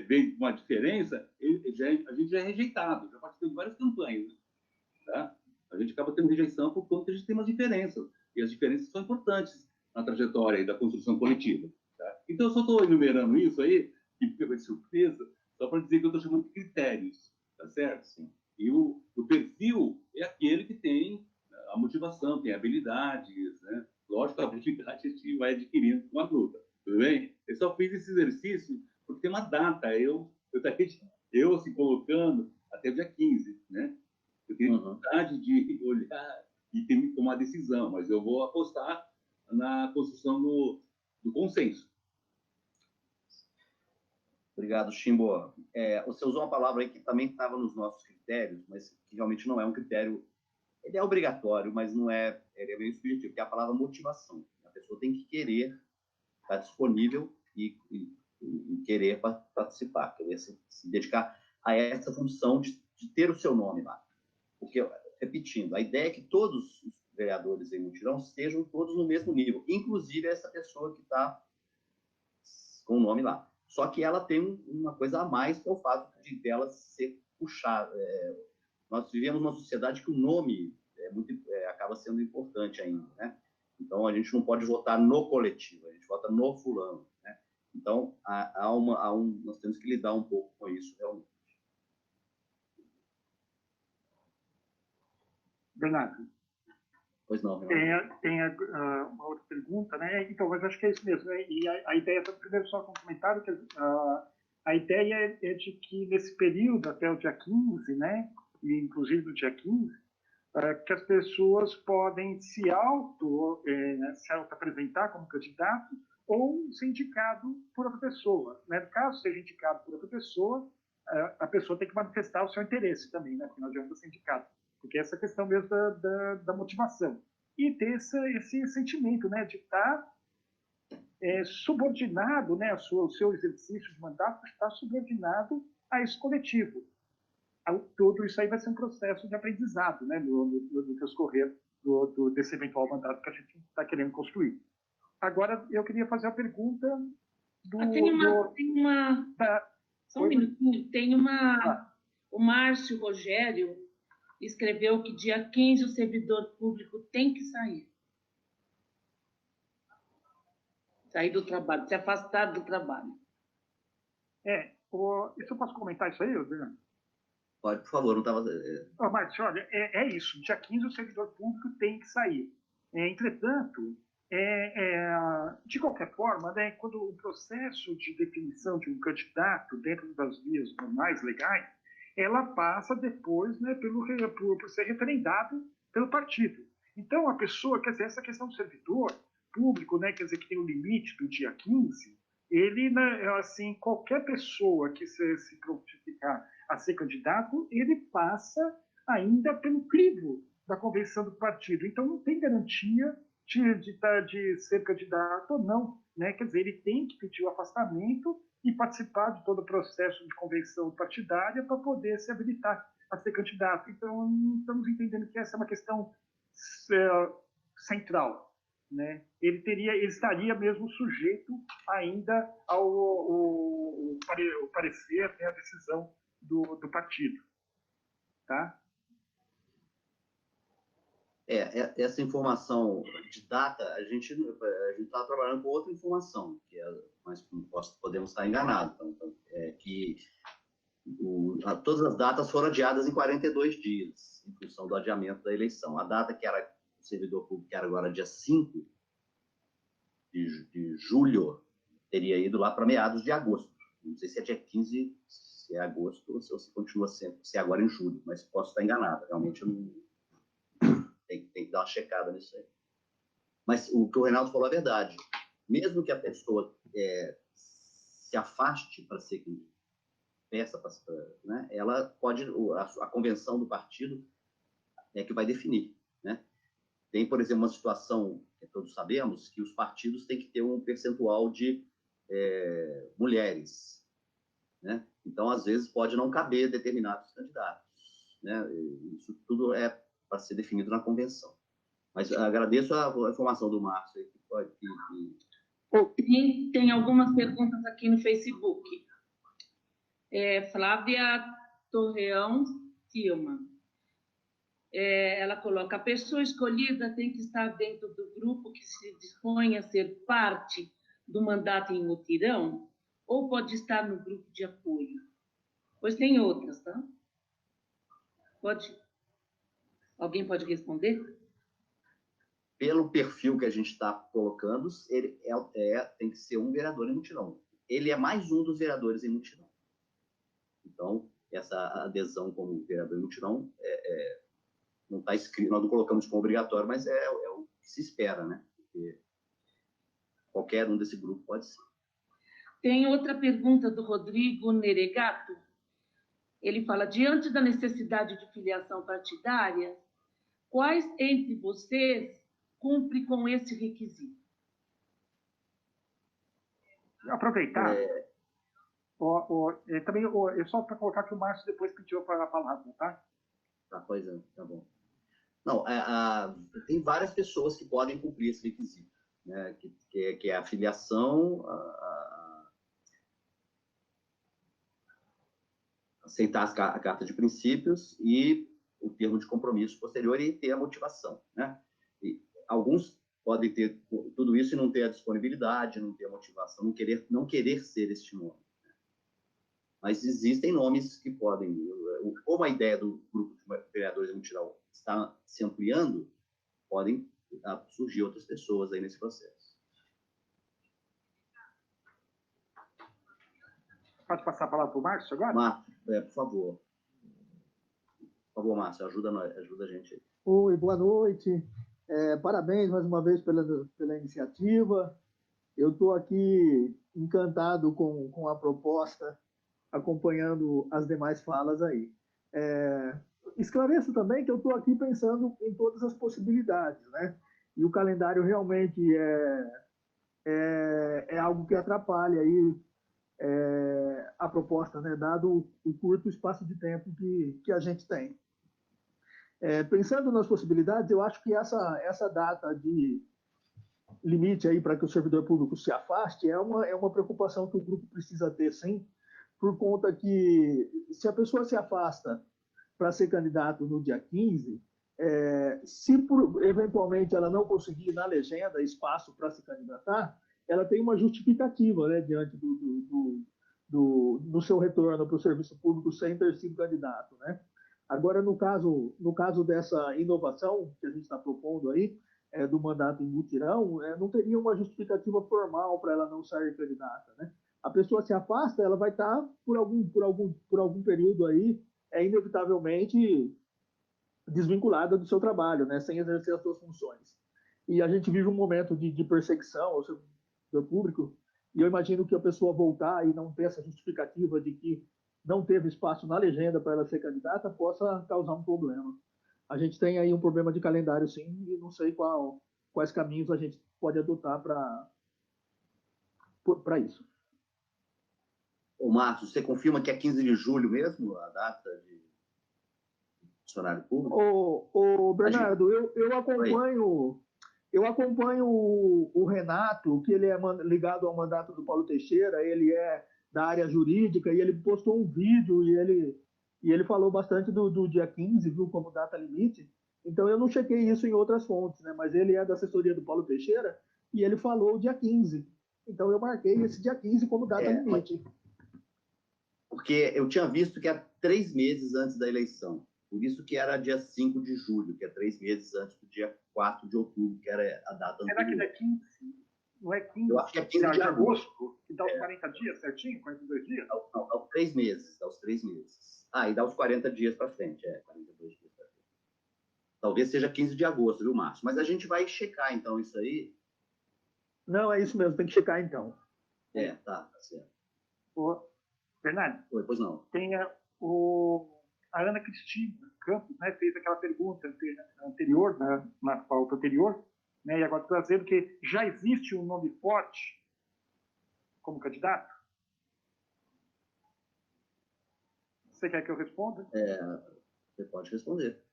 Speaker 4: vem com uma diferença, a gente já é rejeitado. Já participei de várias campanhas, né? Tá? A gente acaba tendo rejeição por conta que a gente tem umas diferenças. E as diferenças são importantes na trajetória da construção coletiva. Tá? Então, eu só estou enumerando isso aí, que fica de surpresa, só para dizer que eu estou chamando de critérios. Tá certo? Sim. E o perfil é aquele que tem a motivação, tem habilidades, né? Lógico, a habilidade a gente vai adquirindo com a luta. Tudo bem? Eu só fiz esse exercício porque tem uma data. Eu assim, colocando até o dia 15, né? Eu tenho vontade de olhar e ter que tomar decisão, mas eu vou apostar na construção do consenso.
Speaker 1: Obrigado, Chimbo. Você usou uma palavra aí que também estava nos nossos critérios, mas que realmente não é um critério. Ele é obrigatório, mas não é. Ele é meio subjetivo, que é a palavra motivação. A pessoa tem que querer estar disponível e querer participar, querer se dedicar a essa função de ter o seu nome lá. Porque, repetindo, a ideia é que todos vereadores em mutirão estejam todos no mesmo nível, inclusive essa pessoa que está com o nome lá. Só que ela tem uma coisa a mais, que é o fato dela ser puxada. Nós vivemos numa sociedade que o nome acaba sendo importante ainda, né? Então, a gente não pode votar no coletivo, a gente vota no fulano, né? Então, nós temos que lidar um pouco com isso, realmente.
Speaker 2: Bernardo.
Speaker 1: Pois não, Renato.
Speaker 2: Tem uma outra pergunta, né? Então, mas acho que é isso mesmo, né? E a ideia, primeiro só um comentário, que a ideia é de que nesse período, até o dia 15, né? E inclusive no dia 15, que as pessoas podem se auto-apresentar como candidato ou ser indicado por outra pessoa, né? Caso seja indicado por outra pessoa, a pessoa tem que manifestar o seu interesse também, né? Porque não adianta ser indicado. Porque essa questão mesmo da motivação. E ter esse sentimento, né, de estar subordinado, né, o seu exercício de mandato está subordinado a esse coletivo. Tudo isso aí vai ser um processo de aprendizado, né, no transcorrer desse eventual mandato que a gente está querendo construir. Agora, eu queria fazer a pergunta
Speaker 3: Só um minutinho. O Márcio Rogério escreveu que dia 15 o servidor público tem que sair. Sair do trabalho, se afastar do trabalho.
Speaker 2: Isso eu posso comentar isso aí, Adriano?
Speaker 1: Pode, por favor, não estava...
Speaker 2: Márcio, olha, é isso. Dia 15 o servidor público tem que sair. Entretanto, de qualquer forma, né, quando o processo de definição de um candidato dentro das vias normais, legais, ela passa depois, né, por ser referendado pelo partido. Então, a pessoa, quer dizer, essa questão do servidor público, né, quer dizer, que tem o limite do dia 15, ele, né, assim, qualquer pessoa que se prontificar a ser candidato, ele passa ainda pelo crivo da convenção do partido. Então, não tem garantia de ser candidato ou não, né? Quer dizer, ele tem que pedir o afastamento e participar de todo o processo de convenção partidária para poder se habilitar a ser candidato. Então, estamos entendendo que essa é uma questão central, né? Ele estaria mesmo sujeito ainda ao parecer, né, a decisão do partido, tá?
Speaker 1: Essa informação de data, a gente está trabalhando com outra informação, mas podemos estar enganados. Então, que todas as datas foram adiadas em 42 dias, em função do adiamento da eleição. A data que era o servidor público, que era agora dia 5 de julho, teria ido lá para meados de agosto. Não sei se é dia 15, se é agosto, ou se continua sendo, se é agora em julho, mas posso estar enganado. Realmente, eu não... Tem que dar uma checada nisso aí. Mas o que o Reinaldo falou é verdade. Mesmo que a pessoa se afaste para ser peça, né, ela pode... A convenção do partido é que vai definir, né? Tem, por exemplo, uma situação que todos sabemos, que os partidos têm que ter um percentual de mulheres, né? Então, às vezes, pode não caber determinados candidatos, né? Isso tudo para ser definido na convenção. Mas agradeço a informação do Márcio.
Speaker 3: Tem algumas perguntas aqui no Facebook. Flávia Torreão Tilma. Ela coloca: a pessoa escolhida tem que estar dentro do grupo que se dispõe a ser parte do mandato em mutirão, ou pode estar no grupo de apoio? Pois tem outras, tá? Alguém pode responder?
Speaker 1: Pelo perfil que a gente está colocando, ele tem que ser um vereador em mutirão. Ele é mais um dos vereadores em mutirão. Então, essa adesão como vereador em mutirão não está escrito, nós não colocamos como obrigatório, mas é o que se espera, né? Porque qualquer um desse grupo pode ser.
Speaker 3: Tem outra pergunta do Rodrigo Neregato. Ele fala: diante da necessidade de filiação partidária, quais entre vocês cumpre com esse requisito?
Speaker 2: Aproveitar. Também, só para colocar que o Márcio depois pediu para a palavra, tá?
Speaker 1: Tá, pois é, tá bom. Não, tem várias pessoas que podem cumprir esse requisito, né? Que é a filiação, aceitar a carta de princípios e o termo de compromisso posterior e ter a motivação, né? E alguns podem ter tudo isso e não ter a disponibilidade, não ter a motivação, não querer ser este nome. Mas existem nomes que podem... Como a ideia do grupo de vereadores de mutirão está se ampliando, podem surgir outras pessoas aí nesse processo.
Speaker 2: Pode passar a palavra para o Márcio agora?
Speaker 1: Márcio, por favor. Por favor, Márcio, ajuda a gente aí.
Speaker 7: Oi, boa noite. Parabéns mais uma vez pela iniciativa. Eu estou aqui encantado com a proposta, acompanhando as demais falas aí. Esclareço também que eu estou aqui pensando em todas as possibilidades, né? E o calendário realmente é algo que atrapalha aí a proposta, né? Dado o curto espaço de tempo que a gente tem. Pensando nas possibilidades, eu acho que essa data de limite aí para que o servidor público se afaste é uma preocupação que o grupo precisa ter, sim, por conta que se a pessoa se afasta para ser candidato no dia 15, se eventualmente ela não conseguir na legenda espaço para se candidatar, ela tem uma justificativa, né, diante do seu retorno para o serviço público sem ter sido candidato, né? Agora, no caso dessa inovação que a gente está propondo aí, do mandato em mutirão, não teria uma justificativa formal para ela não sair candidata, né? A pessoa se afasta, ela vai estar por algum período aí, inevitavelmente desvinculada do seu trabalho, né? Sem exercer as suas funções. E a gente vive um momento de perseguição ao servidor público, e eu imagino que a pessoa voltar e não ter essa justificativa de que não teve espaço na legenda para ela ser candidata possa causar um problema. A gente tem aí um problema de calendário, sim, e não sei quais caminhos a gente pode adotar para isso.
Speaker 1: Ô, Márcio, você confirma que é 15 de julho mesmo, a data de funcionário público?
Speaker 7: Ô Bernardo, eu acompanho o Renato, que ele é ligado ao mandato do Paulo Teixeira, ele é da área jurídica, e ele postou um vídeo e ele falou bastante do dia 15, viu, como data limite. Então, eu não chequei isso em outras fontes, né? Mas ele é da assessoria do Paulo Teixeira e ele falou o dia 15. Então, eu marquei esse dia 15 como data limite.
Speaker 1: Porque eu tinha visto que era 3 meses antes da eleição. Por isso que era dia 5 de julho, que é 3 meses antes do dia 4 de outubro, que era a data anterior.
Speaker 2: Será que não é 15? Não é 15?
Speaker 1: Eu acho que é 15 de agosto.
Speaker 2: Que dá os 40 dias certinho? 42 dias?
Speaker 1: Não, dá os 3 meses. Dá os 3 meses. E dá os 40 dias para frente. 42 dias para frente. Talvez seja 15 de agosto, viu, Márcio? Mas a gente vai checar, então, isso aí.
Speaker 7: Não, é isso mesmo. Tem que checar, então.
Speaker 1: Tá certo.
Speaker 2: Bernardo?
Speaker 1: Oi, pois não.
Speaker 2: Tem a Ana Cristina Campos, né, fez aquela pergunta anterior, na pauta anterior, né, e agora trazendo que já existe um nome forte como candidato? Você quer que eu responda?
Speaker 1: Você pode responder.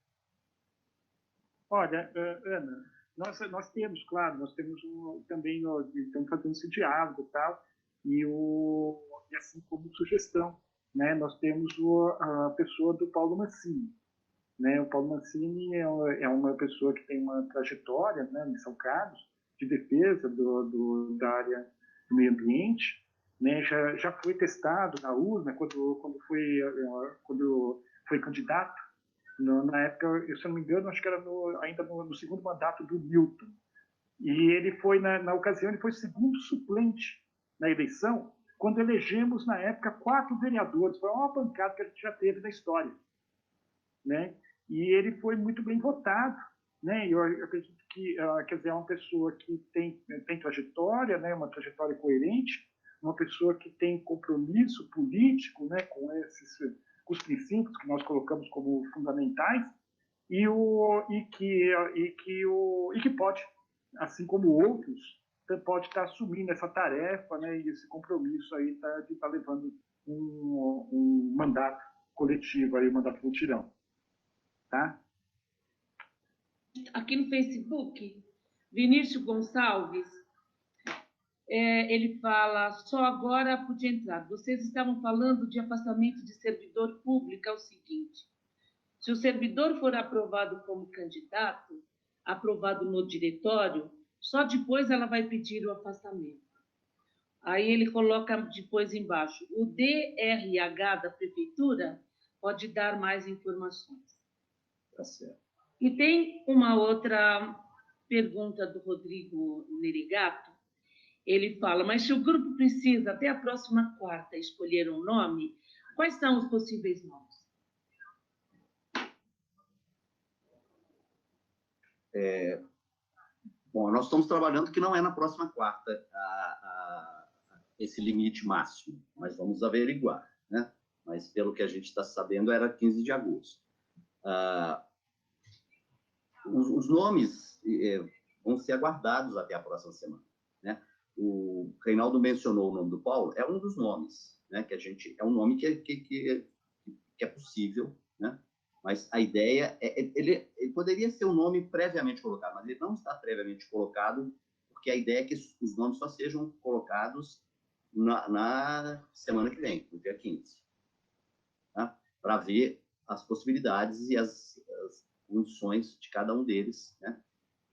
Speaker 2: Olha, Ana, nós temos, claro, também estamos fazendo esse diálogo e tal, e assim como sugestão, né, nós temos a pessoa do Paulo Mancini. Né? O Paulo Mancini é uma pessoa que tem uma trajetória, né, em São Carlos, de defesa da área do meio ambiente, né? Já foi testado na urna quando foi candidato, na época, se eu não me engano, acho que era ainda no segundo mandato do Milton. E ele foi, na ocasião, ele foi segundo suplente na eleição, quando elegemos, na época, 4 vereadores. Foi a maior bancada que a gente já teve na história. Né? E ele foi muito bem votado. Né? Eu acredito que, quer dizer, é uma pessoa que tem trajetória, né? Uma trajetória coerente, uma pessoa que tem compromisso político, né? Com os princípios que nós colocamos como fundamentais, e que pode, assim como outros, pode estar assumindo essa tarefa, né, e esse compromisso aí de estar levando um mandato coletivo, aí, um mandato mutirão. Tá?
Speaker 3: aqui no Facebook, Vinícius Gonçalves, ele fala, só agora pude entrar. Vocês estavam falando de afastamento de servidor público, é o seguinte, se o servidor for aprovado como candidato, aprovado no diretório, só depois ela vai pedir o afastamento. Aí ele coloca depois embaixo, o DRH da prefeitura pode dar mais informações.
Speaker 1: Tá certo.
Speaker 3: E tem uma outra pergunta do Rodrigo Nerigato. Ele fala, mas se o grupo precisa, até a próxima quarta, escolher um nome, quais são os possíveis nomes?
Speaker 1: Bom, nós estamos trabalhando que não é na próxima quarta esse limite máximo, mas vamos averiguar, né? Mas pelo que a gente está sabendo, era 15 de agosto. Os nomes vão ser aguardados até a próxima semana, né? O Reinaldo mencionou o nome do Paulo, é um dos nomes, né? Que a gente é um nome que é possível, né? Mas a ideia ele poderia ser um nome previamente colocado, mas ele não está previamente colocado, porque a ideia é que os nomes só sejam colocados na semana que vem, no dia 15, tá? Para ver as possibilidades e as condições de cada um deles, né?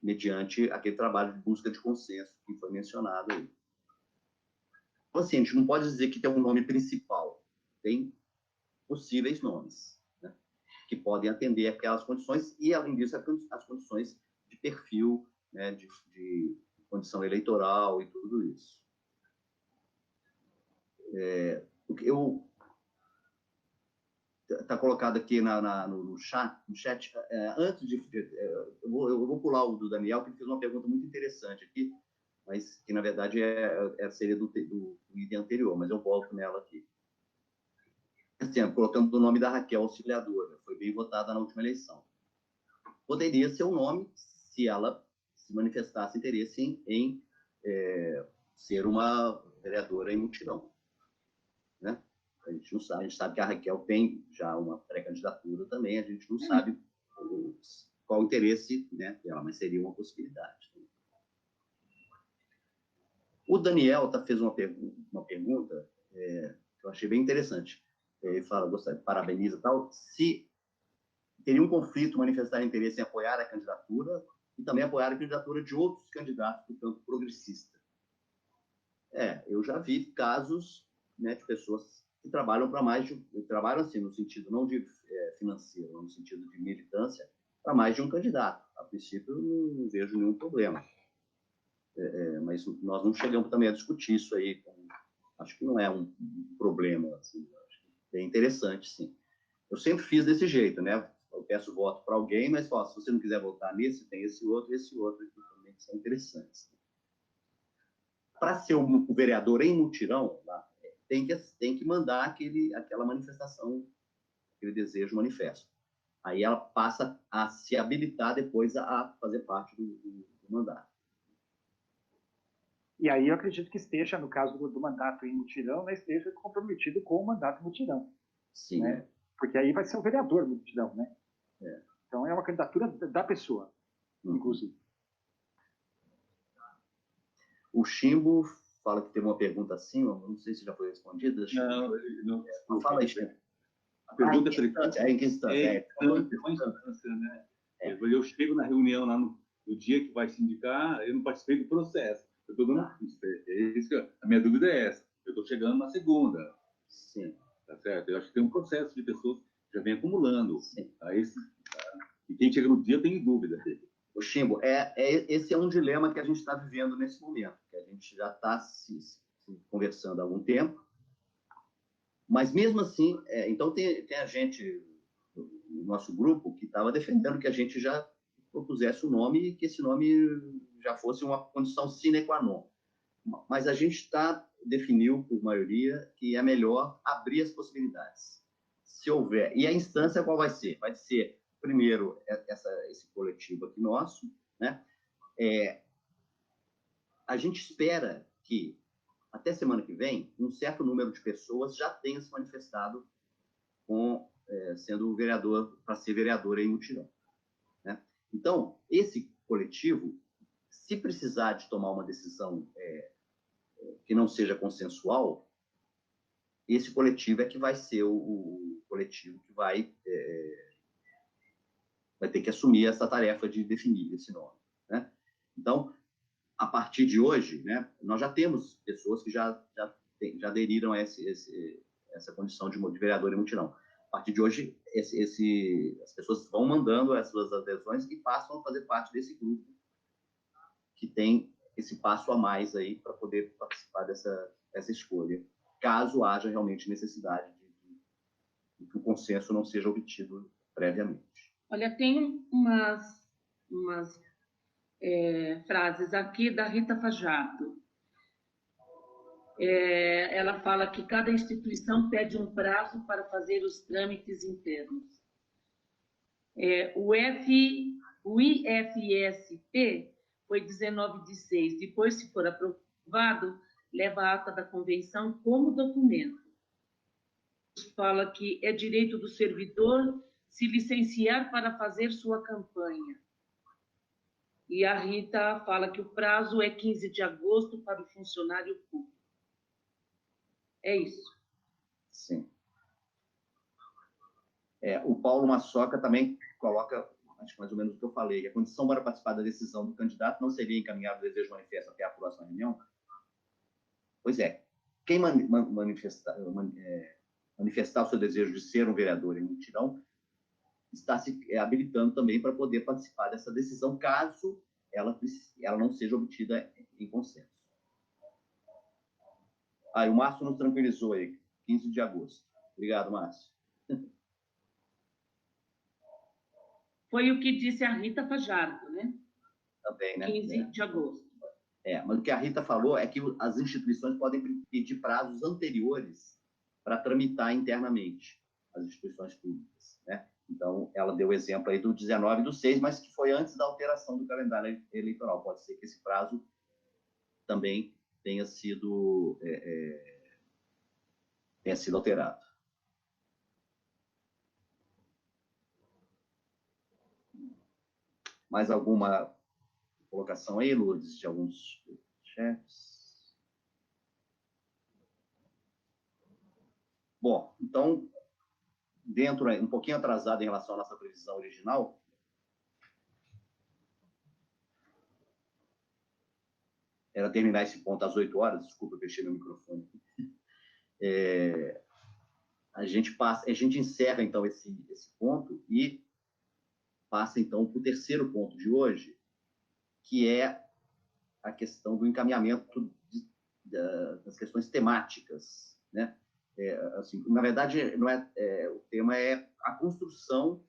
Speaker 1: Mediante aquele trabalho de busca de consenso que foi mencionado aí. Então, assim, a gente não pode dizer que tem um nome principal, tem possíveis nomes, né? Que podem atender aquelas condições e, além disso, as condições de perfil, né? de condição eleitoral e tudo isso. Está colocado aqui no chat. Antes eu vou pular o do Daniel, que ele fez uma pergunta muito interessante aqui, mas que, na verdade, seria do item anterior, mas eu volto nela aqui. Assim, colocando o nome da Raquel Auxiliadora, foi bem votada na última eleição. Poderia ser um nome se ela se manifestasse interesse em ser uma vereadora em mutirão, né? A gente não sabe, a gente sabe que a Raquel tem já uma pré-candidatura também, a gente não sabe qual o interesse, né, dela, mas seria uma possibilidade. O Daniel fez uma pergunta que eu achei bem interessante. Ele fala, parabeniza tal, se teria um conflito manifestar interesse em apoiar a candidatura e também apoiar a candidatura de outros candidatos do campo progressista. Eu já vi casos, né, de pessoas que trabalham trabalham assim, no sentido não de financeiro, no sentido de militância, para mais de um candidato. A princípio, eu não vejo nenhum problema. Mas nós não chegamos também a discutir isso aí. Acho que não é um problema. Assim, acho que é interessante, sim. Eu sempre fiz desse jeito, né? Eu peço voto para alguém, mas se você não quiser votar nesse, tem esse outro aqui também, que são interessantes. Para ser o vereador em mutirão, tem que mandar aquela manifestação, aquele desejo manifesto. Aí ela passa a se habilitar depois a fazer parte do mandato.
Speaker 2: E aí eu acredito que esteja, no caso do mandato em mutirão, né, esteja comprometido com o mandato mutirão.
Speaker 1: Sim.
Speaker 2: Né? Porque aí vai ser o vereador mutirão, né? Então é uma candidatura da pessoa, inclusive.
Speaker 1: O Chimbo fala que tem uma pergunta assim, não sei se já foi respondida.
Speaker 4: Não.
Speaker 1: Fala aí, Chimbo.
Speaker 4: A pergunta
Speaker 1: em que instância?
Speaker 4: Né? Eu chego na reunião lá no dia que vai se indicar, eu não participei do processo. Eu estou dando a minha dúvida é essa. Eu estou chegando na segunda.
Speaker 1: Sim.
Speaker 4: Tá certo? Eu acho que tem um processo de pessoas que já vem acumulando.
Speaker 1: Sim.
Speaker 4: E quem chega no dia tem dúvida.
Speaker 1: O Chimbo, esse é um dilema que a gente está vivendo nesse momento, que a gente já está se conversando há algum tempo, mas mesmo assim, então tem a gente, no nosso grupo, que estava defendendo que a gente já propusesse o nome e que esse nome já fosse uma condição sine qua non. Mas a gente definiu, por maioria, que é melhor abrir as possibilidades. Se houver. E a instância qual vai ser? Vai ser, primeiro, esse coletivo aqui nosso, né? A gente espera que, até semana que vem, um certo número de pessoas já tenha se manifestado sendo vereador, para ser vereador em mutirão, né? Então, esse coletivo, se precisar de tomar uma decisão que não seja consensual, esse coletivo é que vai ser o coletivo que vai ter que assumir essa tarefa de definir esse nome, né? Então, a partir de hoje, né, nós já temos pessoas que já aderiram a essa condição de vereador em mutirão. A partir de hoje, as pessoas vão mandando as suas adesões e passam a fazer parte desse grupo que tem esse passo a mais aí para poder participar dessa escolha, caso haja realmente necessidade de que o consenso não seja obtido previamente.
Speaker 3: Olha, tem umas frases aqui da Rita Fajardo. Ela fala que cada instituição pede um prazo para fazer os trâmites internos. O IFSP foi 19/6. Depois, se for aprovado, leva a ata da convenção como documento. Fala que é direito do servidor se licenciar para fazer sua campanha. E a Rita fala que o prazo é 15 de agosto para o funcionário público. É isso.
Speaker 1: Sim. O Paulo Massoca também coloca, acho que mais ou menos o que eu falei, que a condição para participar da decisão do candidato não seria encaminhado o desejo manifesto até a próxima reunião. Pois é. Quem manifestar o seu desejo de ser um vereador em mutirão está se habilitando também para poder participar dessa decisão, caso ela não seja obtida em consenso. O Márcio nos tranquilizou aí, 15 de agosto. Obrigado, Márcio.
Speaker 3: Foi o que disse a Rita Fajardo, né?
Speaker 1: Também, né?
Speaker 3: 15 de agosto.
Speaker 1: Mas o que a Rita falou é que as instituições podem pedir prazos anteriores para tramitar internamente, as instituições públicas, né? Então, ela deu o exemplo aí do 19/6, mas que foi antes da alteração do calendário eleitoral. Pode ser que esse prazo também tenha sido alterado. Mais alguma colocação aí, Lourdes, de alguns chefes? Bom, então, um pouquinho atrasado em relação à nossa previsão original, era terminar esse ponto às 8 horas, desculpa, eu fechei meu microfone. A gente encerra, então, esse ponto e passa, então, para o terceiro ponto de hoje, que é a questão do encaminhamento das questões temáticas, né? Assim, na verdade, o tema é a construção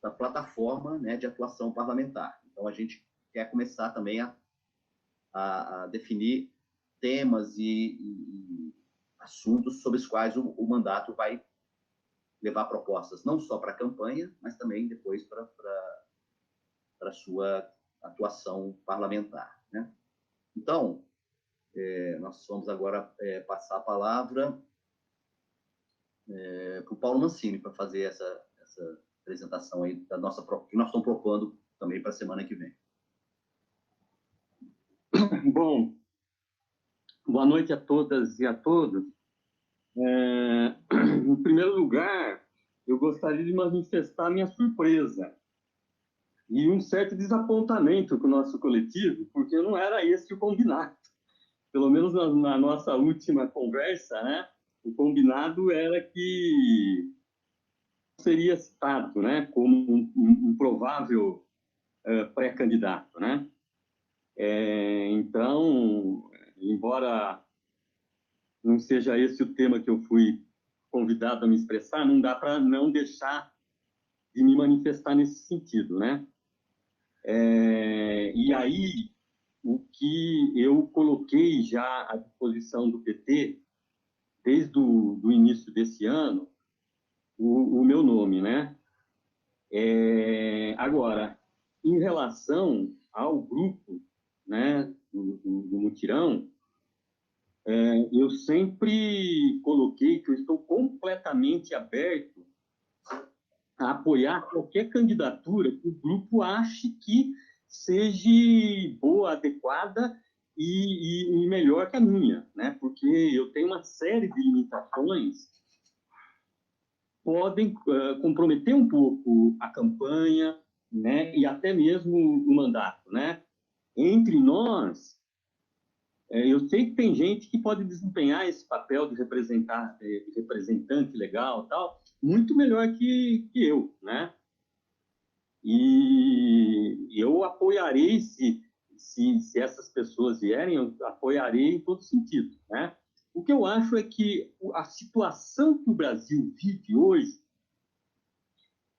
Speaker 1: da plataforma, né, de atuação parlamentar. Então, a gente quer começar também a definir temas e assuntos sobre os quais o mandato vai levar propostas, não só para a campanha, mas também depois para a sua atuação parlamentar, né? Então, nós vamos agora passar a palavra para o Paulo Mancini, para fazer essa apresentação aí que nós estamos propondo também para a semana que vem.
Speaker 5: Bom, boa noite a todas e a todos. Em primeiro lugar, eu gostaria de manifestar minha surpresa e um certo desapontamento com o nosso coletivo, porque não era esse o combinado. Pelo menos na nossa última conversa, né? O combinado era que seria citado, né, como um provável pré-candidato, né? Então, embora não seja esse o tema que eu fui convidado a me expressar, não dá para não deixar de me manifestar nesse sentido, né? E aí, o que eu coloquei já à disposição do PT, desde o início desse ano, o meu nome, né? Agora, em relação ao grupo, né, do mutirão, eu sempre coloquei que eu estou completamente aberto a apoiar qualquer candidatura que o grupo ache que seja boa, adequada e melhor que a minha, né? Porque eu tenho uma série de limitações que podem comprometer um pouco a campanha, né? E até mesmo o mandato, né? Entre nós, eu sei que tem gente que pode desempenhar esse papel de representante legal, tal, muito melhor que eu, né? E eu apoiarei se essas pessoas vierem, eu apoiarei em todo sentido, né? O que eu acho é que a situação que o Brasil vive hoje,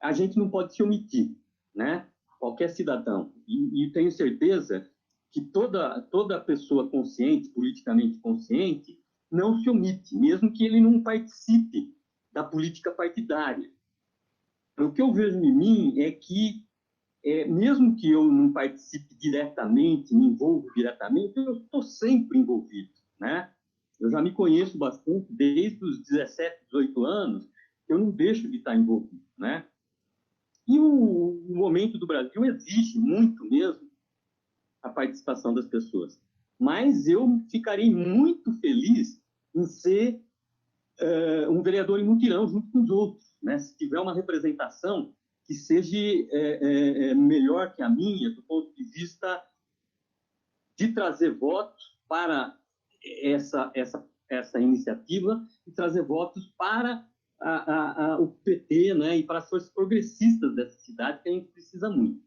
Speaker 5: a gente não pode se omitir, né? Qualquer cidadão. E tenho certeza que toda pessoa consciente, politicamente consciente, não se omite, mesmo que ele não participe da política partidária. O que eu vejo em mim é que, mesmo que eu não participe diretamente, me envolva diretamente, eu estou sempre envolvido, né? Eu já me conheço bastante desde os 17, 18 anos, que eu não deixo de estar envolvido, né? E o momento do Brasil exige muito mesmo a participação das pessoas. Mas eu ficarei muito feliz em ser um vereador em mutirão junto com os outros, né? Se tiver uma representação que seja melhor que a minha, do ponto de vista de trazer votos para essa iniciativa e trazer votos para o PT, né? E para as forças progressistas dessa cidade, que a gente precisa muito.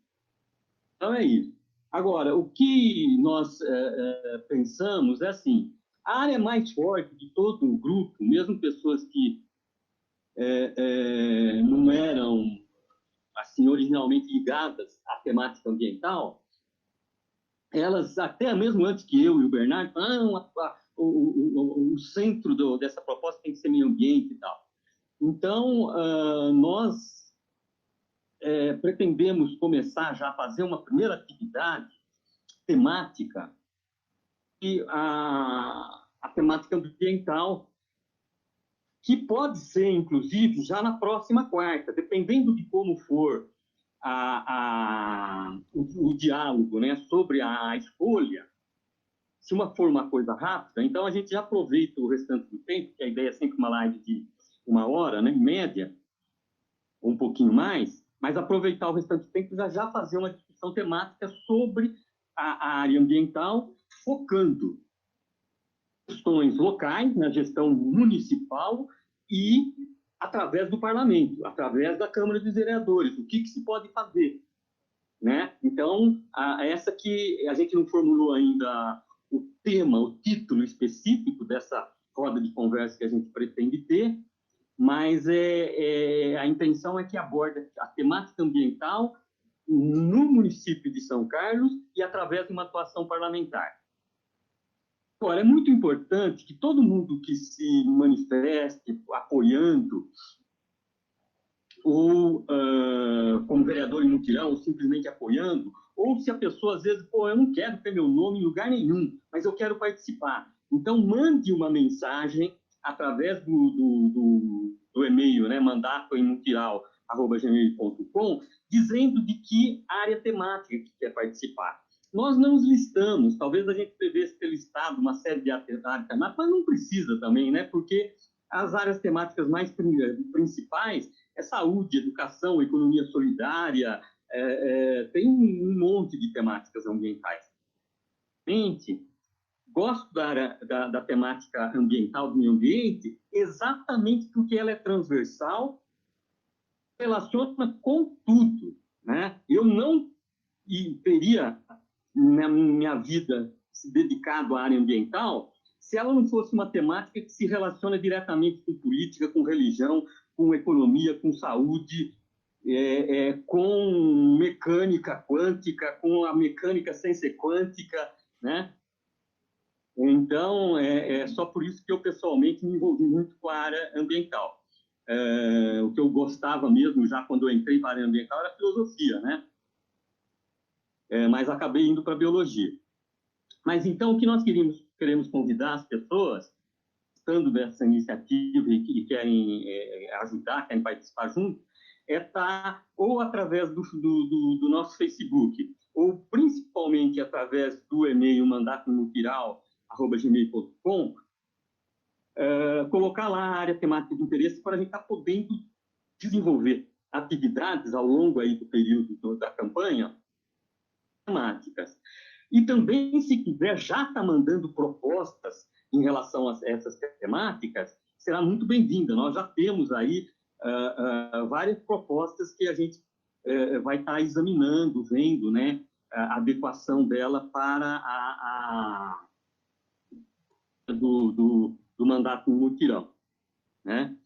Speaker 5: Então, é isso. Agora, o que nós pensamos é assim, a área mais forte de todo o grupo, mesmo pessoas que não eram assim, originalmente ligadas à temática ambiental, elas, até mesmo antes que eu e o Bernardo, falaram, o centro dessa proposta tem que ser meio ambiente e tal. Então, nós pretendemos começar já a fazer uma primeira atividade temática, e a temática ambiental, que pode ser, inclusive, já na próxima quarta, dependendo de como for o diálogo, né, sobre a escolha. Se for uma coisa rápida, então a gente já aproveita o restante do tempo, que a ideia é sempre uma live de 1 hora, né, em média, ou um pouquinho mais, mas aproveitar o restante do tempo e já fazer uma discussão temática sobre a área ambiental, focando questões locais, na gestão municipal e através do parlamento, através da Câmara dos Vereadores, o que se pode fazer, né? Então, essa que a gente não formulou ainda o tema, o título específico dessa roda de conversa que a gente pretende ter, mas a intenção é que aborde a temática ambiental no município de São Carlos e através de uma atuação parlamentar. Agora, é muito importante que todo mundo que se manifeste apoiando ou como vereador em mutirão, ou simplesmente apoiando, ou se a pessoa às vezes, eu não quero ter meu nome em lugar nenhum, mas eu quero participar. Então, mande uma mensagem através do e-mail, né, mandatoemmutiral@gmail.com, dizendo de que área temática que quer participar. Nós não os listamos, talvez a gente devesse ter listado uma série de áreas temáticas, mas não precisa também, né? Porque as áreas temáticas mais principais é saúde, educação, economia solidária, tem um monte de temáticas ambientais. Gente, gosto da temática ambiental, do meio ambiente, exatamente porque ela é transversal, relaciona com tudo, né? Eu não teria na minha vida se dedicado à área ambiental se ela não fosse uma temática que se relaciona diretamente com política, com religião, com economia, com saúde, com mecânica quântica, com a mecânica sem ser quântica, né? Então, só por isso que eu, pessoalmente, me envolvi muito com a área ambiental. O que eu gostava mesmo, já quando eu entrei para a área ambiental, era filosofia, né? Mas acabei indo para a biologia. Mas, então, o que nós queremos convidar as pessoas, estando dessa iniciativa e que querem ajudar, querem participar junto, é estar ou através do nosso Facebook, ou principalmente através do e-mail mandatomuquiral@gmail.com, colocar lá a área temática de interesse para a gente estar podendo desenvolver atividades ao longo aí do período da campanha temáticas. E também, se quiser, já está mandando propostas em relação a essas temáticas, será muito bem-vinda. Nós já temos aí várias propostas que a gente vai estar examinando, vendo, né, a adequação dela para do mandato mutirão, né?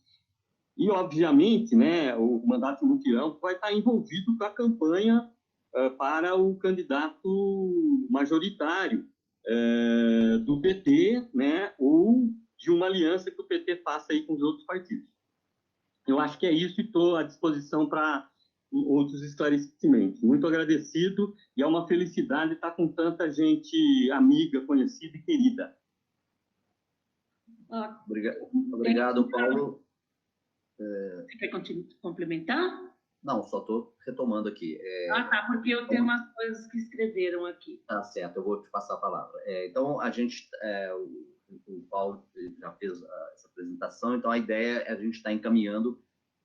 Speaker 5: E, obviamente, né, o mandato mutirão vai estar envolvido com a campanha para o candidato majoritário do PT, né, ou de uma aliança que o PT faça aí com os outros partidos. Eu acho que é isso e estou à disposição para outros esclarecimentos. Muito agradecido e é uma felicidade estar com tanta gente amiga, conhecida e querida.
Speaker 1: Obrigado, Paulo.
Speaker 3: Você quer complementar?
Speaker 1: Não, só estou retomando aqui.
Speaker 3: Tá, porque eu tenho umas coisas que escreveram aqui.
Speaker 1: Tá certo, eu vou te passar a palavra. Então, a gente, o Paulo já fez essa apresentação, então a ideia é a gente estar encaminhando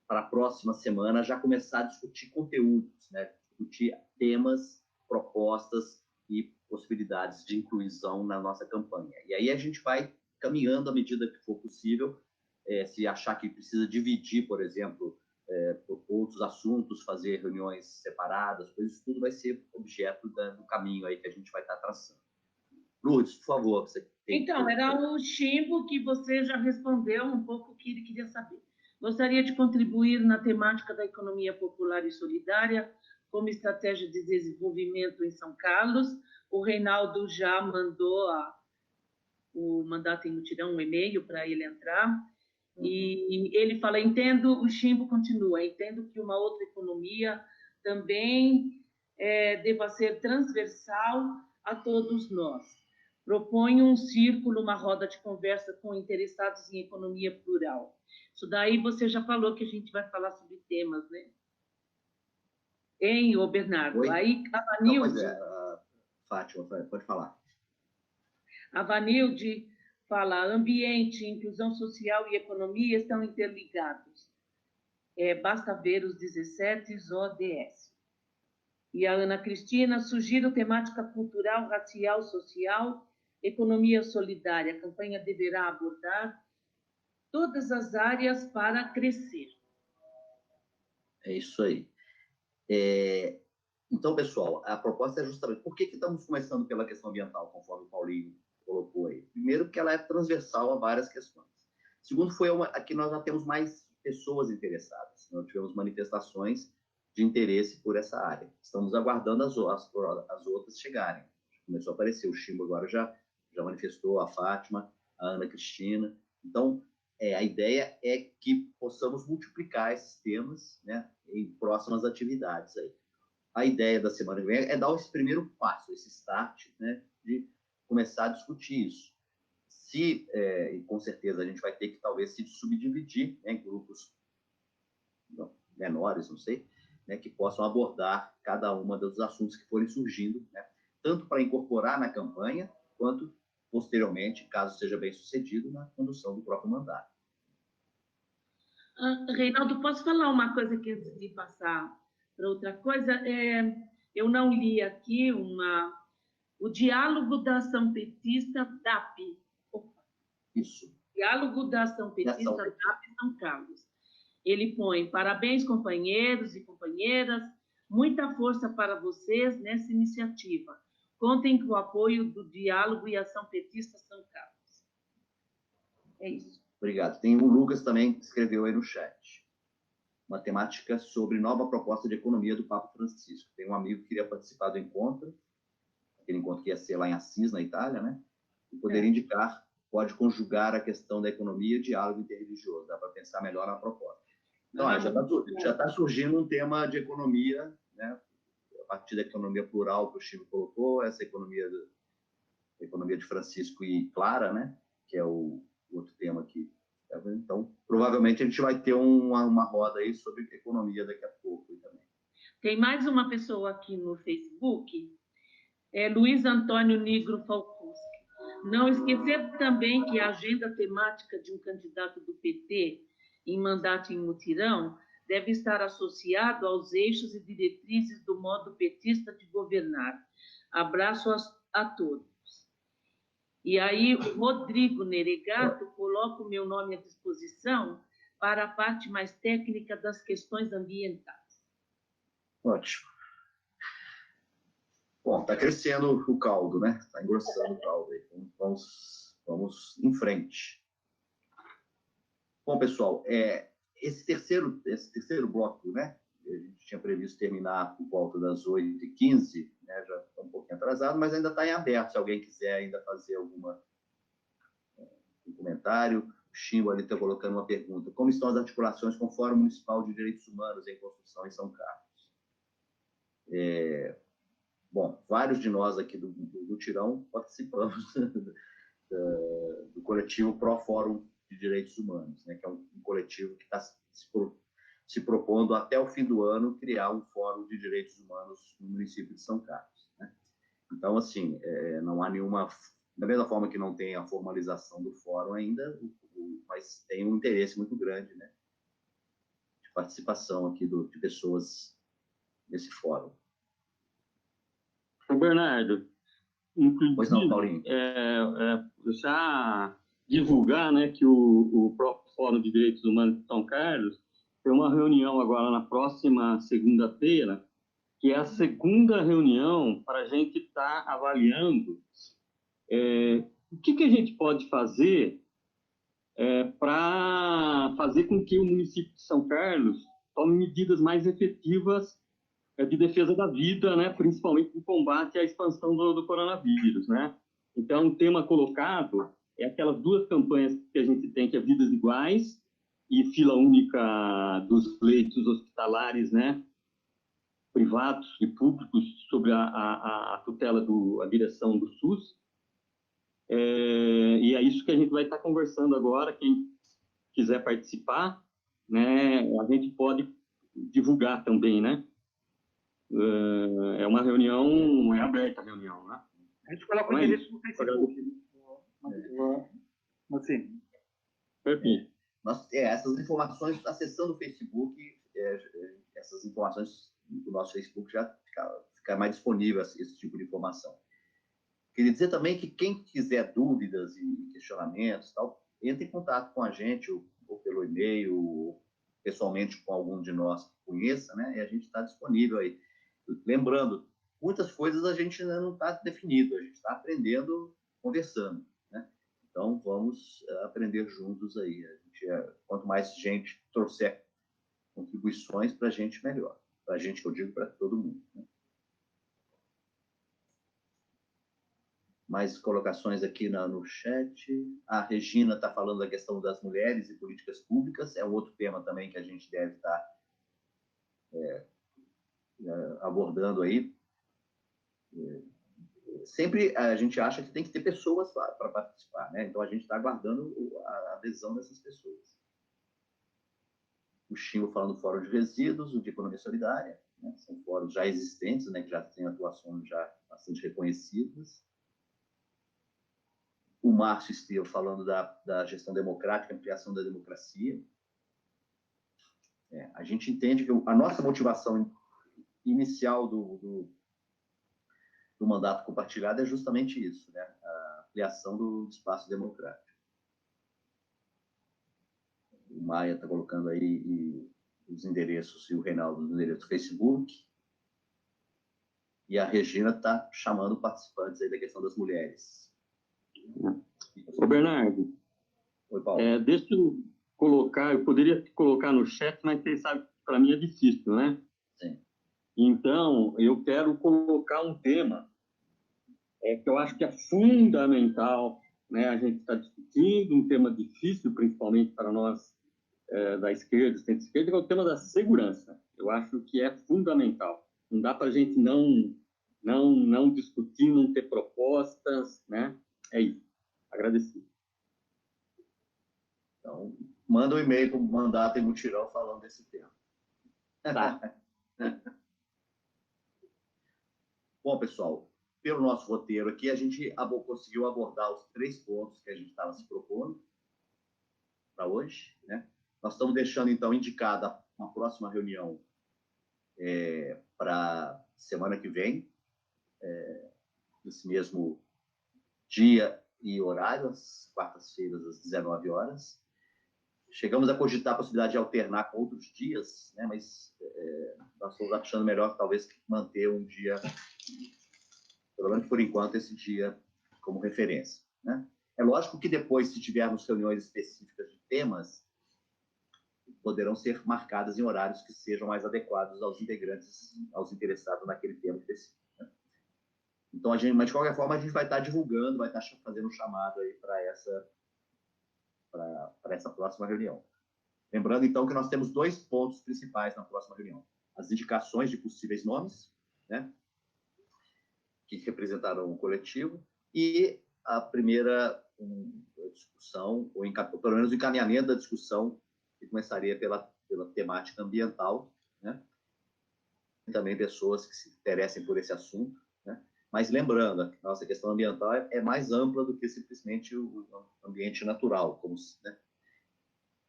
Speaker 1: para a próxima semana já começar a discutir conteúdos, né? Discutir temas, propostas e possibilidades de inclusão na nossa campanha. E aí a gente vai caminhando à medida que for possível, se achar que precisa dividir, por exemplo, por outros assuntos, fazer reuniões separadas, pois isso tudo vai ser objeto do caminho aí que a gente vai estar traçando. Lourdes, por favor. Você tem...
Speaker 3: Então, era o Chimbo que você já respondeu um pouco o que ele queria saber. Gostaria de contribuir na temática da economia popular e solidária como estratégia de desenvolvimento em São Carlos. O Reinaldo já mandou o mandato em mutirão, um e-mail para ele entrar. E ele fala, o Chimbo continua, entendo que uma outra economia também deva ser transversal a todos nós. Proponho um círculo, uma roda de conversa com interessados em economia plural. Isso daí você já falou que a gente vai falar sobre temas, né? Ô Bernardo?
Speaker 1: Oi?
Speaker 3: Aí a Vanilde...
Speaker 1: Fátima, pode falar.
Speaker 3: A Vanilde fala, ambiente, inclusão social e economia estão interligados. Basta ver os 17 ODS. E a Ana Cristina, sugiro temática cultural, racial, social, economia solidária. A campanha deverá abordar todas as áreas para crescer.
Speaker 1: É isso aí. Então, pessoal, a proposta é justamente... Por que estamos começando pela questão ambiental, conforme o Paulinho colocou aí? Primeiro, porque ela é transversal a várias questões. Segundo, aqui nós já temos mais pessoas interessadas. Nós tivemos manifestações de interesse por essa área. Estamos aguardando as outras chegarem. Começou a aparecer, o Chimbo agora já manifestou, a Fátima, a Ana Cristina. Então, a ideia é que possamos multiplicar esses temas, né, em próximas atividades aí. A ideia da semana que vem é dar esse primeiro passo, esse start, né, de começar a discutir isso. E com certeza a gente vai ter que talvez se subdividir, né, em grupos menores, não sei, né, que possam abordar cada uma dos assuntos que forem surgindo, né, tanto para incorporar na campanha, quanto posteriormente, caso seja bem sucedido, na condução do próprio mandato.
Speaker 3: Reinaldo, posso falar uma coisa aqui antes de passar para outra coisa? Eu não li aqui o Diálogo da Ação Petista DAP.
Speaker 1: Isso.
Speaker 3: Diálogo da Ação Petista DAP São Carlos. Ele põe, parabéns, companheiros e companheiras, muita força para vocês nessa iniciativa. Contem com o apoio do Diálogo e Ação Petista São Carlos. É isso.
Speaker 1: Obrigado. Tem o Lucas também, que escreveu aí no chat. Uma temática sobre nova proposta de economia do Papa Francisco. Tem um amigo que queria participar do encontro, aquele encontro que ia ser lá em Assis, na Itália, né? E poderia indicar, pode conjugar a questão da economia e o diálogo interreligioso. Dá para pensar melhor na proposta. Então, já está surgindo um tema de economia, né? A partir da economia plural que o Chico colocou, essa economia de Francisco e Clara, né? Que é o outro tema que Então, provavelmente a gente vai ter uma roda aí sobre economia daqui a pouco também.
Speaker 3: Tem mais uma pessoa aqui no Facebook, Luiz Antônio Nigro Falcuschi. Não esquecer também que a agenda temática de um candidato do PT em mandato em mutirão deve estar associado aos eixos e diretrizes do modo petista de governar. Abraço a todos. E aí, o Rodrigo Neregato coloca o meu nome à disposição para a parte mais técnica das questões ambientais.
Speaker 1: Ótimo. Bom, está crescendo o caldo, né? Está engrossando o caldo aí. Então, vamos em frente. Bom, pessoal, esse terceiro bloco, né? A gente tinha previsto terminar por volta das 8h15, né? Já está um pouquinho atrasado, mas ainda está em aberto, se alguém quiser ainda fazer um comentário. O Chimbo ali está colocando uma pergunta. Como estão as articulações com o Fórum Municipal de Direitos Humanos em construção em São Carlos? Bom, vários de nós aqui do Tirão participamos do coletivo Pro Fórum de Direitos Humanos, né, que é um coletivo que está se propondo até o fim do ano criar um fórum de direitos humanos no município de São Carlos, né? Então, assim, não há nenhuma... Da mesma forma que não tem a formalização do fórum ainda, mas tem um interesse muito grande, né, de participação aqui de pessoas nesse fórum.
Speaker 5: Bernardo,
Speaker 1: Pois não, Paulinho.
Speaker 5: Já divulgar, né, que o próprio Fórum de Direitos Humanos de São Carlos tem uma reunião agora na próxima segunda-feira, que é a segunda reunião para a gente estar avaliando o que a gente pode fazer para fazer com que o município de São Carlos tome medidas mais efetivas de defesa da vida, né, principalmente no combate à expansão do coronavírus, né? Então, o tema colocado é aquelas duas campanhas que a gente tem, que é Vidas Iguais e Fila Única dos leitos hospitalares, né, privados e públicos, sob a tutela a direção do SUS. E é isso que a gente vai estar conversando agora. Quem quiser participar, né, a gente pode divulgar também, né? É uma reunião, é aberta a reunião, né?
Speaker 2: A gente coloca o endereço no Facebook. Assim.
Speaker 5: Perfeito.
Speaker 1: Essas informações, acessando o Facebook, essas informações do nosso Facebook já fica mais disponível esse tipo de informação. Queria dizer também que quem quiser dúvidas e questionamentos, tal, entre em contato com a gente, ou pelo e-mail, ou pessoalmente com algum de nós que conheça, né? E a gente está disponível aí. Lembrando, muitas coisas a gente ainda não está definido, a gente está aprendendo, conversando, né? Então, vamos aprender juntos aí. Quanto mais gente trouxer contribuições para a gente, melhor. Para a gente, que eu digo, para todo mundo, né? Mais colocações aqui no chat. A Regina está falando da questão das mulheres e políticas públicas. É um outro tema também que a gente deve estar abordando aí. Sempre a gente acha que tem que ter pessoas para participar, né? Então a gente está aguardando a adesão dessas pessoas. O Chico falando do Fórum de Resíduos, o de Economia Solidária, né? São fóruns já existentes, né? Que já têm atuações já bastante reconhecidas. O Márcio Estevam falando da gestão democrática, ampliação da democracia. A gente entende que a nossa motivação inicial do mandato compartilhado é justamente isso, né? A ampliação do espaço democrático. O Maia está colocando aí os endereços, e o Reinaldo os endereços do Facebook. E a Regina está chamando participantes aí da questão das mulheres.
Speaker 5: Ô, Bernardo,
Speaker 1: oi, Paulo.
Speaker 5: Deixa eu colocar, eu poderia colocar no chat, mas você sabe que para mim é difícil, né?
Speaker 1: Sim.
Speaker 5: Então, eu quero colocar um tema que eu acho que é fundamental, né? A gente está discutindo um tema difícil, principalmente para nós da esquerda, centro-esquerda, que é o tema da segurança. Eu acho que é fundamental. Não dá para a gente não discutir, não ter propostas, né? É isso. Agradecido.
Speaker 1: Então, Então, manda um e-mail para o Mandato em Mutirão falando desse tema.
Speaker 2: Tá.
Speaker 1: Bom, pessoal, pelo nosso roteiro aqui, a gente conseguiu abordar os 3 pontos que a gente estava se propondo para hoje, né? Nós estamos deixando, então, indicada uma próxima reunião para semana que vem, nesse mesmo dia e horário, às quartas-feiras, às 19 horas. Chegamos a cogitar a possibilidade de alternar com outros dias, né? Mas nós estamos achando melhor, talvez, manter um dia, pelo menos por enquanto, esse dia como referência, né? É lógico que depois, se tivermos reuniões específicas de temas, poderão ser marcadas em horários que sejam mais adequados aos integrantes, aos interessados naquele tema específico, né? Então, mas de qualquer forma, a gente vai estar divulgando, vai estar fazendo um chamado aí para essa próxima reunião. Lembrando, então, que nós temos 2 pontos principais na próxima reunião. As indicações de possíveis nomes, né, que representarão o coletivo, e a primeira discussão, ou pelo menos o encaminhamento da discussão, que começaria pela temática ambiental, né? Também pessoas que se interessem por esse assunto, né? Mas lembrando, a nossa questão ambiental é mais ampla do que simplesmente o ambiente natural, como, né,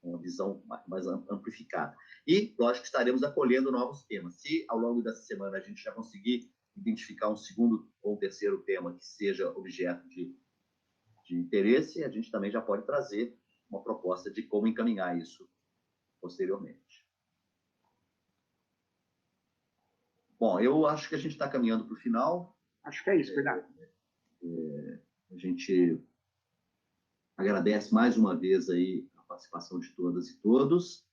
Speaker 1: uma visão mais amplificada. E, lógico, estaremos acolhendo novos temas. Se, ao longo dessa semana, a gente já conseguir identificar um segundo ou terceiro tema que seja objeto de interesse, a gente também já pode trazer uma proposta de como encaminhar isso posteriormente. Bom, eu acho que a gente está caminhando para o final.
Speaker 2: Acho que é isso, Bernardo.
Speaker 1: A gente agradece mais uma vez aí a participação de todas e todos.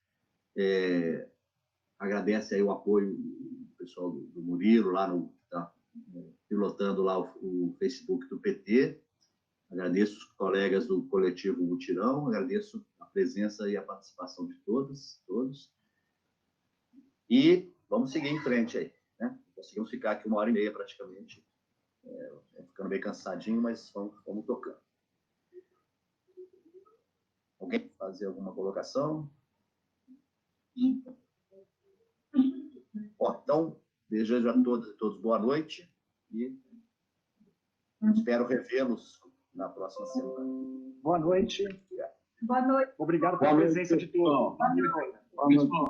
Speaker 1: Agradece aí o apoio do pessoal do Murilo, lá tá pilotando lá o Facebook do PT. Agradeço os colegas do coletivo Mutirão, agradeço a presença e a participação de todos. E vamos seguir em frente aí, né? Conseguimos ficar aqui 1h30 praticamente, ficando meio cansadinho, mas vamos tocando. Alguém quer fazer alguma colocação? Bom, então, desejo a todas e todos boa noite e espero revê-los na próxima semana.
Speaker 2: Boa noite.
Speaker 3: Boa noite.
Speaker 2: Obrigado pela presença de todos.
Speaker 6: Pessoal.